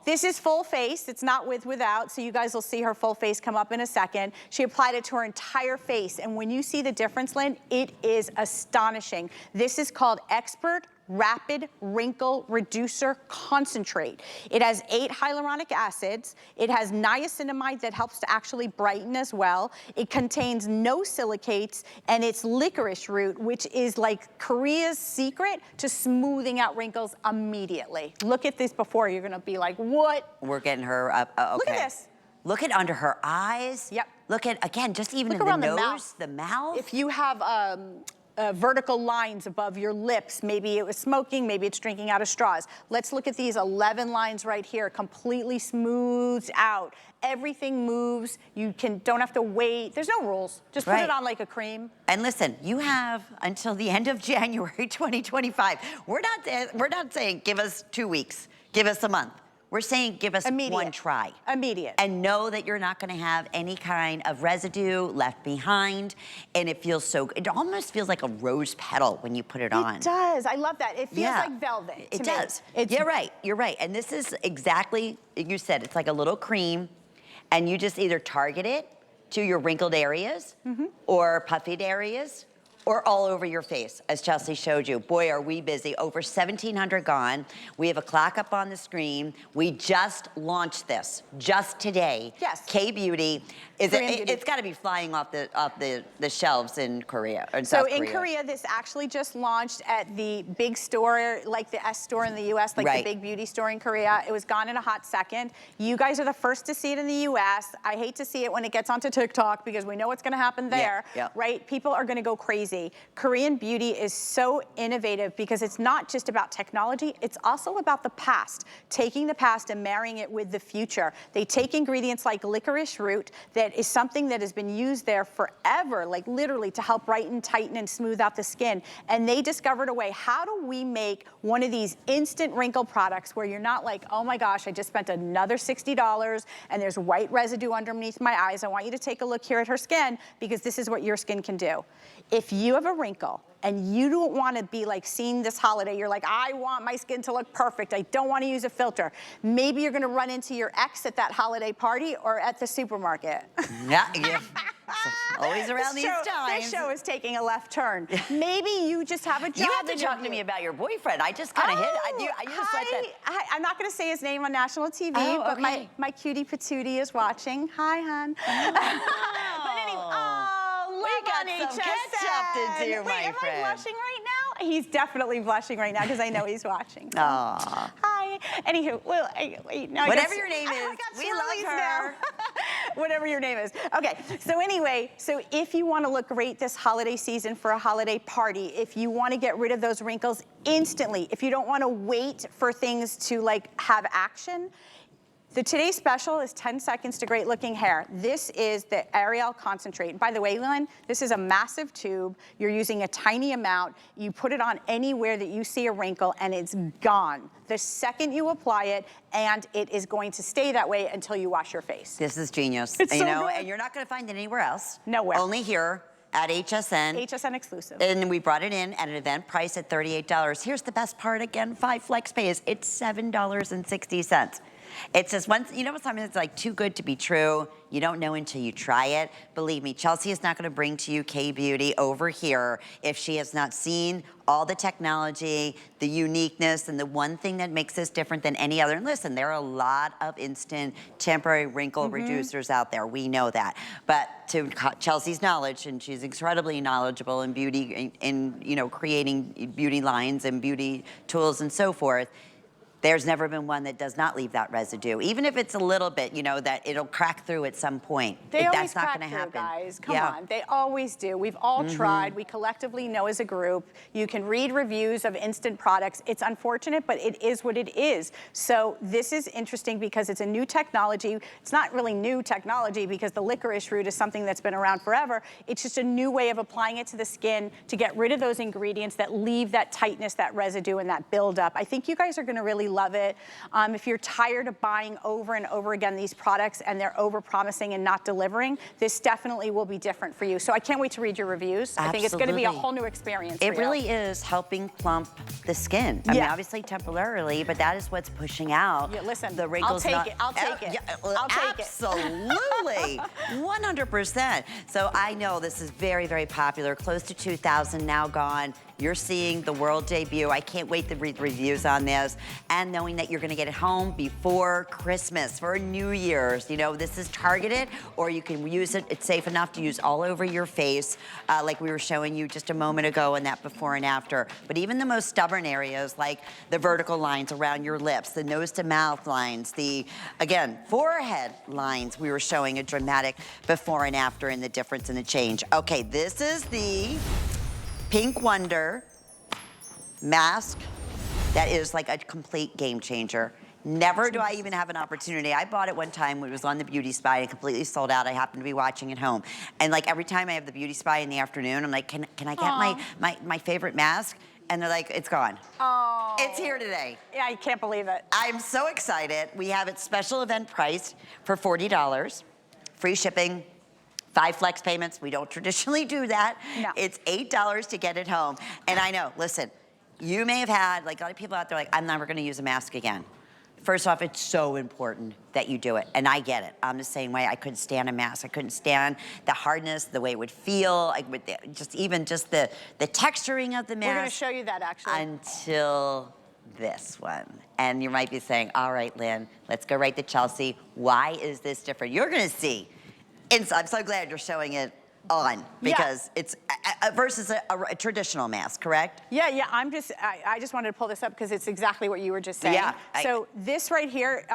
This is full face, it's not without, so you guys will see her full face come up in a second. She applied it to her entire face, and when you see the difference, Lynn, it is astonishing. This is called Expert Rapid Wrinkle Reducer Concentrate. It has 8 hyaluronic acids. It has niacinamide that helps to actually brighten as well. It contains no silicates, and it's licorice root, which is like Korea's secret to smoothing out wrinkles immediately. Look at this before. You're gonna be like, what? We're getting her up. Okay. Look at this. Look at under her eyes. Yep. Look at, again, just even Look in around the the nose, mouth. the mouth. If you have vertical lines above your lips, maybe it was smoking, maybe it's drinking out of straws. Let's look at these 11 lines right here, completely smoothed out. Everything moves. You don't have to wait. There's no rules. Just put it on like a cream. And listen, you have until the end of January 2025. We're not saying give us 2 weeks, give us a month. We're saying give us one try. Immediate. And know that you're not gonna have any kind of residue left behind. And it feels so, it almost feels like a rose petal when you put it on. It does, I love that. It feels like velvet to It me. does. You're right, you're right. And this is exactly, you said, it's like a little cream, and you just either target it to your wrinkled areas or puffied areas, or all over your face, as Chelsea showed you. Boy, are we busy. Over 1,700 gone. We have a clock up on the screen. We just launched this, just today. Yes. K-Beauty. It's gotta be flying off the shelves in Korea, or in South Korea. So in Korea, this actually just launched at the big store, like the S store in the US, like the big beauty store in Korea. It was gone in a hot second. You guys are the first to see it in the US. I hate to see it when it gets onto TikTok because we know what's gonna happen there, right? People are gonna go crazy. crazy. Korean beauty is so innovative because it's not just about technology, it's also about the past. Taking the past and marrying it with the future. They take ingredients like licorice root that is something that has been used there forever, like literally to help brighten, tighten, and smooth out the skin. And they discovered a way, how do we make one of these instant wrinkle products where you're not like, oh my gosh, I just spent another $60 and there's white residue underneath my eyes. I want you to take a look here at her skin because this is what your skin can do. If you have a wrinkle and you don't want to be like seeing this holiday, you're like, I want my skin to look perfect. I don't want to use a filter. Maybe you're going to run into your ex at that holiday party or at the supermarket. Yeah. Always around these times. This show is taking a left turn. Maybe you just have a job. You have to talk to me about your boyfriend. I just kind of hit. I just let that. I'm not going to say his name on national TV, but my cutie patootie is watching. Hi, hon. But anyway, we got some catch up to do, my friend. Am I blushing right now? He's definitely blushing right now because I know he's watching. So. Aww. Hi. Anywho, well, wait, now whatever your name is, we love her. Now. Whatever your name is. Okay, so anyway, so if you want to look great this holiday season for a holiday party, if you want to get rid of those wrinkles instantly, if you don't want to wait for things to like have action, today's special is 10 seconds to great looking hair. This is the Ariel Concentrate. By the way, Lynn, this is a massive tube. You're using a tiny amount. You put it on anywhere that you see a wrinkle and it's gone. The second you apply it, and it is going to stay that way until you wash your face. This is genius. It's so good. And you're not going to find it anywhere else. Nowhere. Only here at HSN. HSN exclusive. And we brought it in at an event price at $38. Here's the best part again, 5 flex pays. It's $7.60. It says once, you know, sometimes it's like too good to be true. You don't know until you try it. Believe me, Chelsea is not going to bring to you K-Beauty over here if she has not seen all the technology, the uniqueness, and the one thing that makes this different than any other. And listen, there are a lot of instant temporary wrinkle reducers out there. We know that. But to Chelsea's knowledge, and she's incredibly knowledgeable in beauty, in you know, creating beauty lines and beauty tools and so forth, there's never been one that does not leave that residue. Even if it's a little bit, you know, that it'll crack through at some point. They always that's not crack gonna through, happen. guys. Come on, they always do. We've all tried. We collectively know as a group. You can read reviews of instant products. It's unfortunate, but it is what it is. So this is interesting because it's a new technology. It's not really new technology because the licorice root is something that's been around forever. It's just a new way of applying it to the skin to get rid of those ingredients that leave that tightness, that residue, and that buildup. I think you guys are gonna really love it. If you're tired of buying over and over again these products and they're over-promising and not delivering, this definitely will be different for you. So I can't wait to read your reviews. Absolutely. I think it's going to be a whole new experience for you. It really is helping plump the skin. I mean, obviously temporarily, but that is what's pushing out listen, the wrinkles. I'll take it. I'll take it. I'll take it. Absolutely, 100%. So I know this is very, very popular. Close to 2,000 now gone. You're seeing the world debut. I can't wait to read the reviews on this. And knowing that you're gonna get it home before Christmas, for New Year's. You know, this is targeted, or you can use it, it's safe enough to use all over your face, like we were showing you just a moment ago in that before and after. But even the most stubborn areas, like the vertical lines around your lips, the nose to mouth lines, the, again, forehead lines, we were showing a dramatic before and after and the difference in the change. Okay, this is the Pink Wonder mask that is like a complete game changer. Never do I even have an opportunity. I bought it one time when it was on the Beauty Spy and it completely sold out. I happened to be watching at home. And like every time I have the Beauty Spy in the afternoon, I'm like, can I get my favorite mask? And they're like, it's gone. Oh. It's here today. Yeah, I can't believe it. I'm so excited. We have it special event priced for $40, free shipping, 5 flex payments. We don't traditionally do that. No. It's $8 to get it home. And I know, listen, you may have had, like a lot of people out there like, I'm never gonna use a mask again. First off, it's so important that you do it. And I get it. I'm the same way. I couldn't stand a mask. I couldn't stand the hardness, the way it would feel, even just the texturing of the mask. We're gonna show you that actually. Until this one. And you might be saying, all right, Lynn, let's go right to Chelsea. Why is this different? You're gonna see. I'm so glad you're showing it on because it's versus a traditional mask, correct? Yeah, I just wanted to pull this up because it's exactly what you were just saying. Yeah. So this right here,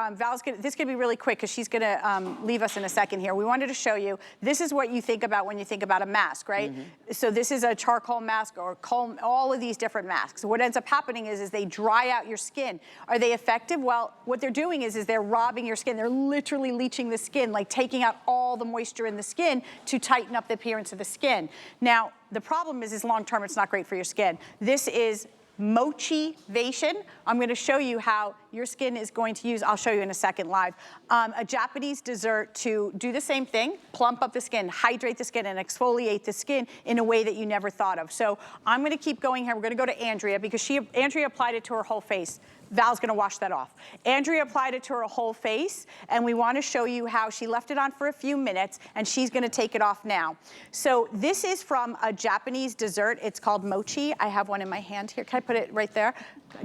this could be really quick because she's gonna leave us in a second here. We wanted to show you, this is what you think about when you think about a mask, right? So this is a charcoal mask or all of these different masks. What ends up happening is they dry out your skin. Are they effective? Well, what they're doing is they're robbing your skin. They're literally leaching the skin, like taking out all the moisture in the skin to tighten up the appearance of the skin. Now, the problem is long term, it's not great for your skin. This is motivation. I'm going to show you how your skin is going to use, I'll show you in a second live, a Japanese dessert to do the same thing, plump up the skin, hydrate the skin, and exfoliate the skin in a way that you never thought of. So I'm going to keep going here. We're going to go to Andrea because Andrea applied it to her whole face. Val's gonna wash that off. Andrea applied it to her whole face, and we wanna show you how she left it on for a few minutes, and she's gonna take it off now. So this is from a Japanese dessert. It's called mochi. I have one in my hand here. Can I put it right there?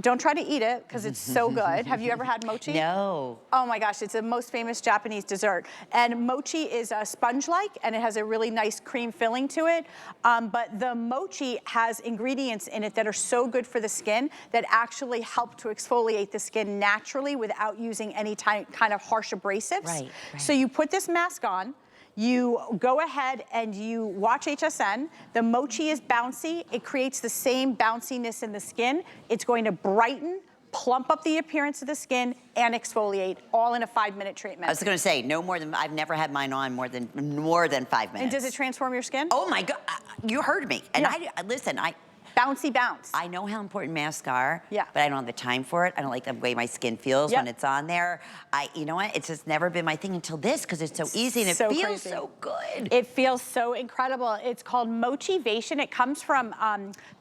Don't try to eat it, because it's so good. Have you ever had mochi? No. Oh my gosh, it's the most famous Japanese dessert. And mochi is sponge-like, and it has a really nice cream filling to it. But the mochi has ingredients in it that are so good for the skin that actually help to exfoliate the skin naturally without using any kind of harsh abrasives. Right. So you put this mask on, you go ahead and you watch HSN. The mochi is bouncy. It creates the same bounciness in the skin. It's going to brighten, plump up the appearance of the skin, and exfoliate, all in a 5-minute treatment. I was going to say, no more than, I've never had mine on more than 5 minutes. And does it transform your skin? Oh my God, you heard me. And Yeah. listen, Bouncy bounce. I know how important masks are, Yeah. but I don't have the time for it. I don't like the way my skin feels Yep. when it's on there. You know what? It's just never been my thing until this because it's so easy and it So feels crazy. so good. It feels so incredible. It's called Motivation. It comes from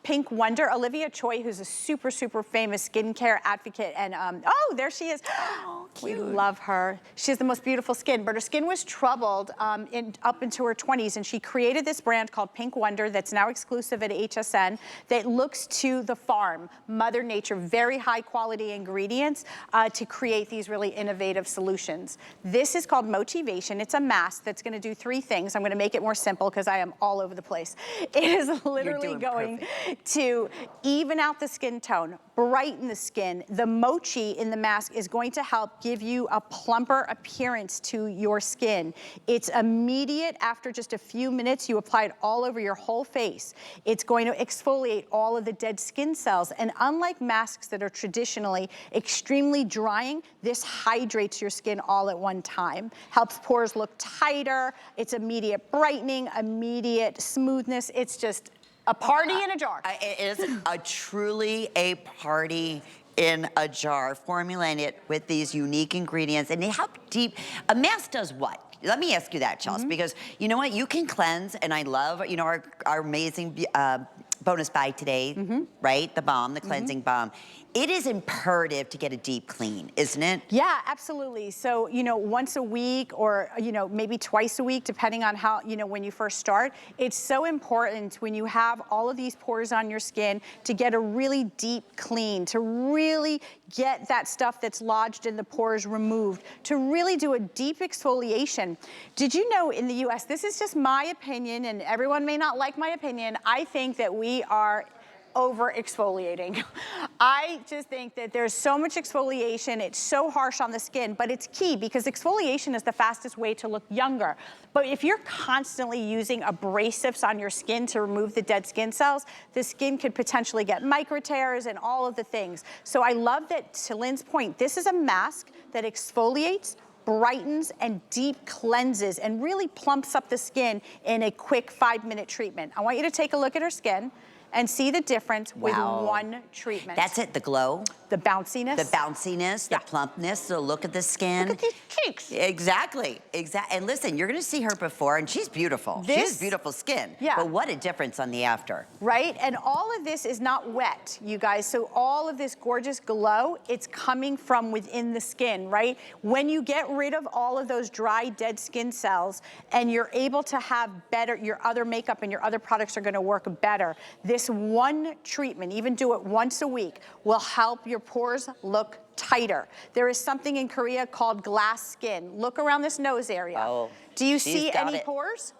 Pink Wonder. Olivia Choi, who's a super, super famous skincare advocate. And oh, there she is. Oh, We cute. love her. She has the most beautiful skin, but her skin was troubled up into her 20s, and she created this brand called Pink Wonder that's now exclusive at HSN that looks to the farm, Mother Nature, very high quality ingredients to create these really innovative solutions. This is called Motivation. It's a mask that's gonna do 3 things. I'm gonna make it more simple because I am all over the place. It is literally doing going to even out the skin tone, brighten the skin. The mochi in the mask is going to help give you a plumper appearance to your skin. It's immediate. After just a few minutes, you apply it all over your whole face. It's going to exfoliate all of the dead skin cells. And unlike masks that are traditionally extremely drying, this hydrates your skin all at one time. Helps pores look tighter. It's immediate brightening, immediate smoothness. It's just a party in a jar. It is truly a party in a jar, formulated with these unique ingredients. And they help deep. A mask does what? Let me ask you that, Chelsea, because you know what? You can cleanse, and I love, you know, our amazing bonus buy today, right? The balm, the cleansing balm. It is imperative to get a deep clean, isn't it? Yeah, absolutely. So, you know, once a week or, you know, maybe twice a week, depending on how, you know, when you first start, it's so important when you have all of these pores on your skin to get a really deep clean, to really get that stuff that's lodged in the pores removed, to really do a deep exfoliation. Did you know in the US, this is just my opinion, and everyone may not like my opinion, I think that we are over exfoliating. I just think that there's so much exfoliation, it's so harsh on the skin, but it's key because exfoliation is the fastest way to look younger. But if you're constantly using abrasives on your skin to remove the dead skin cells, the skin could potentially get micro tears and all of the things. So I love that, to Lynn's point, this is a mask that exfoliates, brightens, and deep cleanses and really plumps up the skin in a quick 5-minute treatment. I want you to take a look at her skin and see the difference with one treatment. That's it, the glow. The bounciness. The bounciness, the plumpness, the look of the skin. Look at these cheeks. Exactly. And listen, you're gonna see her before, and she's beautiful. She has beautiful skin. Yeah. But what a difference on the after. Right, and all of this is not wet, you guys. So all of this gorgeous glow, it's coming from within the skin, right? When you get rid of all of those dry, dead skin cells, and you're able to have better, your other makeup and your other products are gonna work better. This one treatment, even do it once a week, will help your pores look tighter. There is something in Korea called glass skin. Look around this nose area. Oh, do you she's see got any it. pores?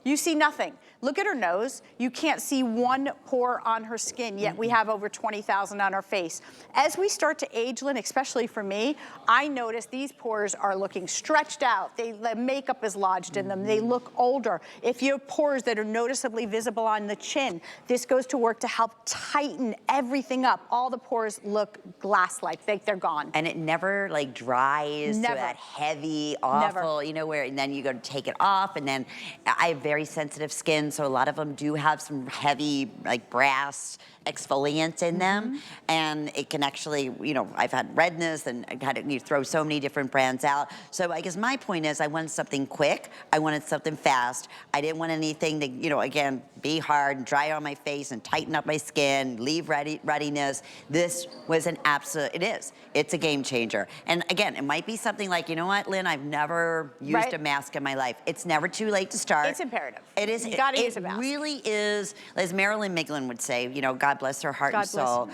You see nothing. Look at her nose. You can't see one pore on her skin, yet we have over 20,000 on her face. As we start to age, Lynn, especially for me, I notice these pores are looking stretched out. The makeup is lodged in them. They look older. If you have pores that are noticeably visible on the chin, this goes to work to help tighten everything up. All the pores look glass-like, they're gone. And it never like dries Never. to that heavy, awful, you know, where, and then you go to take it off, and then I have very sensitive skin, so a lot of them do have some heavy, like brass exfoliants in them, and it can actually, you know, I've had redness, and I had to, you throw so many different brands out. So I guess my point is, I wanted something quick, I wanted something fast. I didn't want anything that, you know, again, be hard and dry on my face and tighten up my skin, leave ruddiness. This was an absolute, it's a game changer. And again, it might be something like, you know what, Lynn, I've never used a mask in my life. It's never too late to start. It's imperative. It is. You gotta use a mask. It really is, as Marilyn Miglin would say, you know, God bless her heart and soul.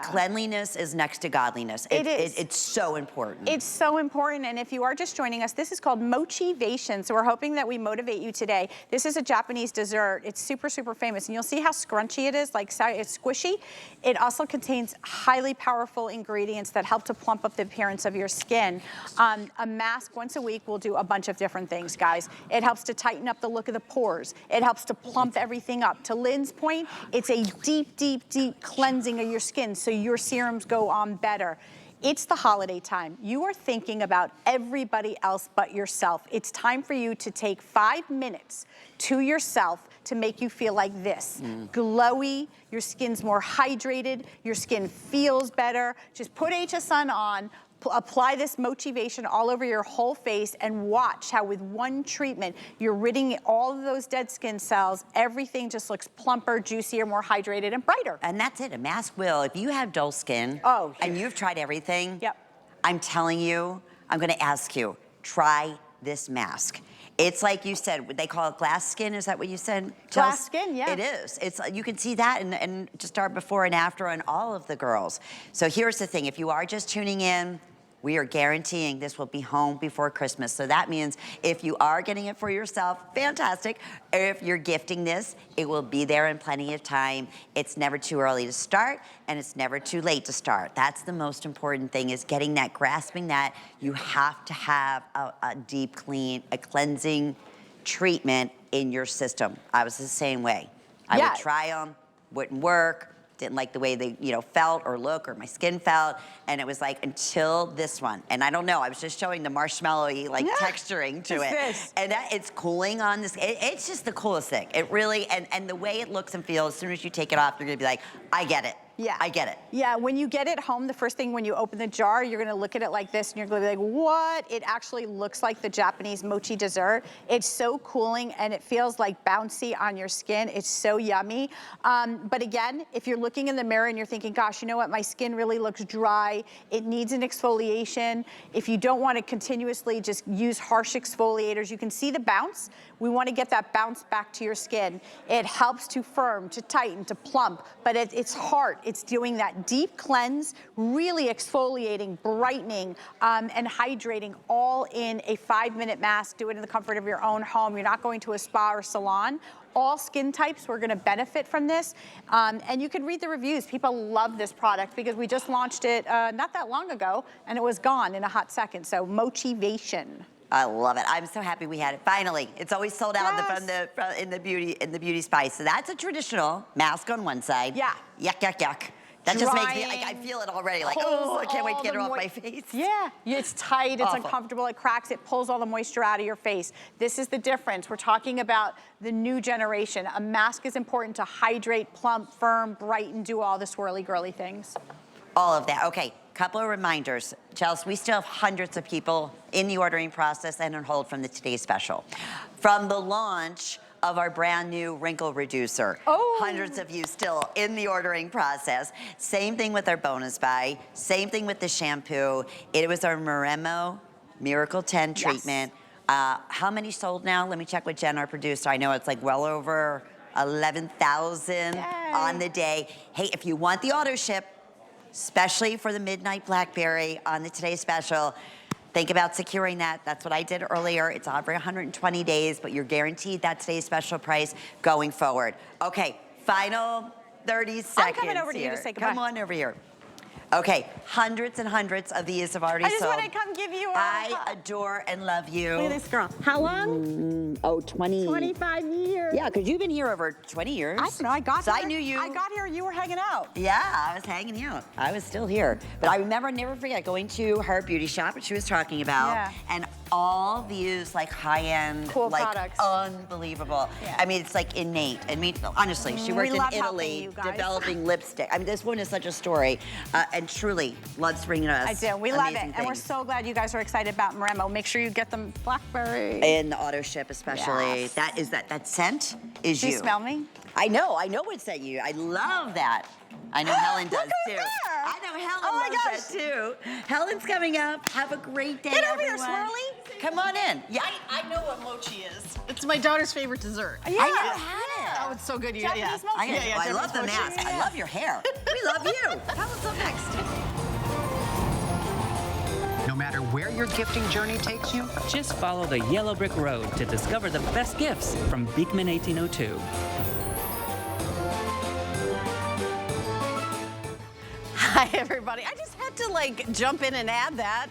Cleanliness is next to godliness. It is. It's so important. It's so important, and if you are just joining us, this is called Mochivation, so we're hoping that we motivate you today. This is a Japanese dessert. It's super, super famous, and you'll see how scrunchy it is, like it's squishy. It also contains highly powerful ingredients that help to plump up the appearance of your skin. A mask once a week will do a bunch of different things, guys. It helps to tighten up the look of the pores. It helps to plump everything up. To Lynn's point, it's a deep, deep, deep cleansing of your skin so your serums go on better. It's the holiday time. You are thinking about everybody else but yourself. It's time for you to take 5 minutes to yourself to make you feel like this. Glowy, your skin's more hydrated, your skin feels better. Just put HSN on, apply this Mochivation all over your whole face, and watch how with one treatment, you're ridding all of those dead skin cells. Everything just looks plumper, juicier, more hydrated, and brighter. And that's it, a mask will. If you have dull skin, and you've tried everything, I'm telling you, I'm gonna ask you, try this mask. It's like you said, they call it glass skin, is that what you said? Glass skin, yeah. It is. It's, you can see that and just start before and after on all of the girls. So here's the thing, if you are just tuning in, we are guaranteeing this will be home before Christmas. So that means if you are getting it for yourself, fantastic. If you're gifting this, it will be there in plenty of time. It's never too early to start, and it's never too late to start. That's the most important thing, is getting that, grasping that. You have to have a deep clean, a cleansing treatment in your system. I was the same way. I would try them, wouldn't work, didn't like the way they, you know, felt or look, or my skin felt, and it was like, until this one. And I don't know, I was just showing the marshmallowy like texturing to it. And that, it's cooling on this, it's just the coolest thing. It really, and the way it looks and feels, as soon as you take it off, you're gonna be like, I get it. Yeah. I get it. Yeah, when you get it home, the first thing when you open the jar, you're gonna look at it like this and you're gonna be like, what? It actually looks like the Japanese mochi dessert. It's so cooling and it feels like bouncy on your skin. It's so yummy. But again, if you're looking in the mirror and you're thinking, gosh, you know what? My skin really looks dry. It needs an exfoliation. If you don't want to continuously just use harsh exfoliators, you can see the bounce. We want to get that bounce back to your skin. It helps to firm, to tighten, to plump, but it's heart. It's doing that deep cleanse, really exfoliating, brightening, and hydrating, all in a 5-minute mask. Do it in the comfort of your own home. You're not going to a spa or salon. All skin types were gonna benefit from this. And you can read the reviews. People love this product because we just launched it not that long ago, and it was gone in a hot second. So Mochivation. I love it. I'm so happy we had it. Finally, it's always sold out in the beauty spice. So that's a traditional mask on one side. Yeah. Yuck, yuck, yuck. That just makes me, I feel it already, like, oh, I can't wait to get it off my face. Yeah, it's tight, it's uncomfortable, it cracks, it pulls all the moisture out of your face. This is the difference. We're talking about the new generation. A mask is important to hydrate, plump, firm, brighten, do all the swirly, girly things. All of that. Okay, couple of reminders. Chelsea, we still have hundreds of people in the ordering process and on hold from the Today's Special. From the launch of our brand new wrinkle reducer. Hundreds of you still in the ordering process. Same thing with our bonus buy. Same thing with the shampoo. It was our Moremo Miracle 10 treatment. How many sold now? Let me check with Jen, our producer. I know it's like well over 11,000 on the day. Hey, if you want the auto ship, especially for the Midnight Blackberry on the Today's Special, think about securing that. That's what I did earlier. It's over 120 days, but you're guaranteed that today's special price going forward. Okay, final 30 seconds. I'm coming over to you to say goodbye. Come on over here. Okay, hundreds and hundreds of these have already I just sold. want to come give you a I hug. adore and love you. Look at this girl. How long? 20. 25 years. Yeah, because you've been here over 20 years. I don't know. I got so here. I knew you. I got here. You were hanging out. Yeah, I was hanging out. I was still here. But I remember, never forget, going to her beauty shop, which she was talking about, Yeah. and all these like high-end, Cool like products. unbelievable. Yeah. I mean, it's like innate. I mean, honestly, she We worked in love helping Italy you guys. developing lipstick. I mean, this woman is such a story, and truly loves bringing us I do. We love it. amazing And we're things. so glad you guys are excited about Maremmo. Make sure you get them blackberry. In the auto ship, especially. Yes. That scent is Do you. you smell me? I know what scent you. I love that. I know Helen does Look who's too. there. I know Helen Oh my loves that too. Helen's coming up. Have a great day, Get over here, everyone. Swirly. Come on in. Yeah, I know what mochi is. It's my daughter's favorite dessert. Yeah. I never had it. Oh, it's so good. Japanese mochi. I love the mask. I love your hair. We love you. Tell us up next. No matter where your gifting journey takes you, Just follow the yellow brick road to discover the best gifts from Beekman 1802. Hi, everybody. I just had to like jump in and add that.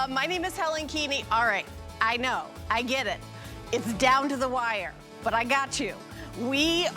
My name is Helen Keeney. All right, I know, I get it. It's down to the wire, but I got you. We are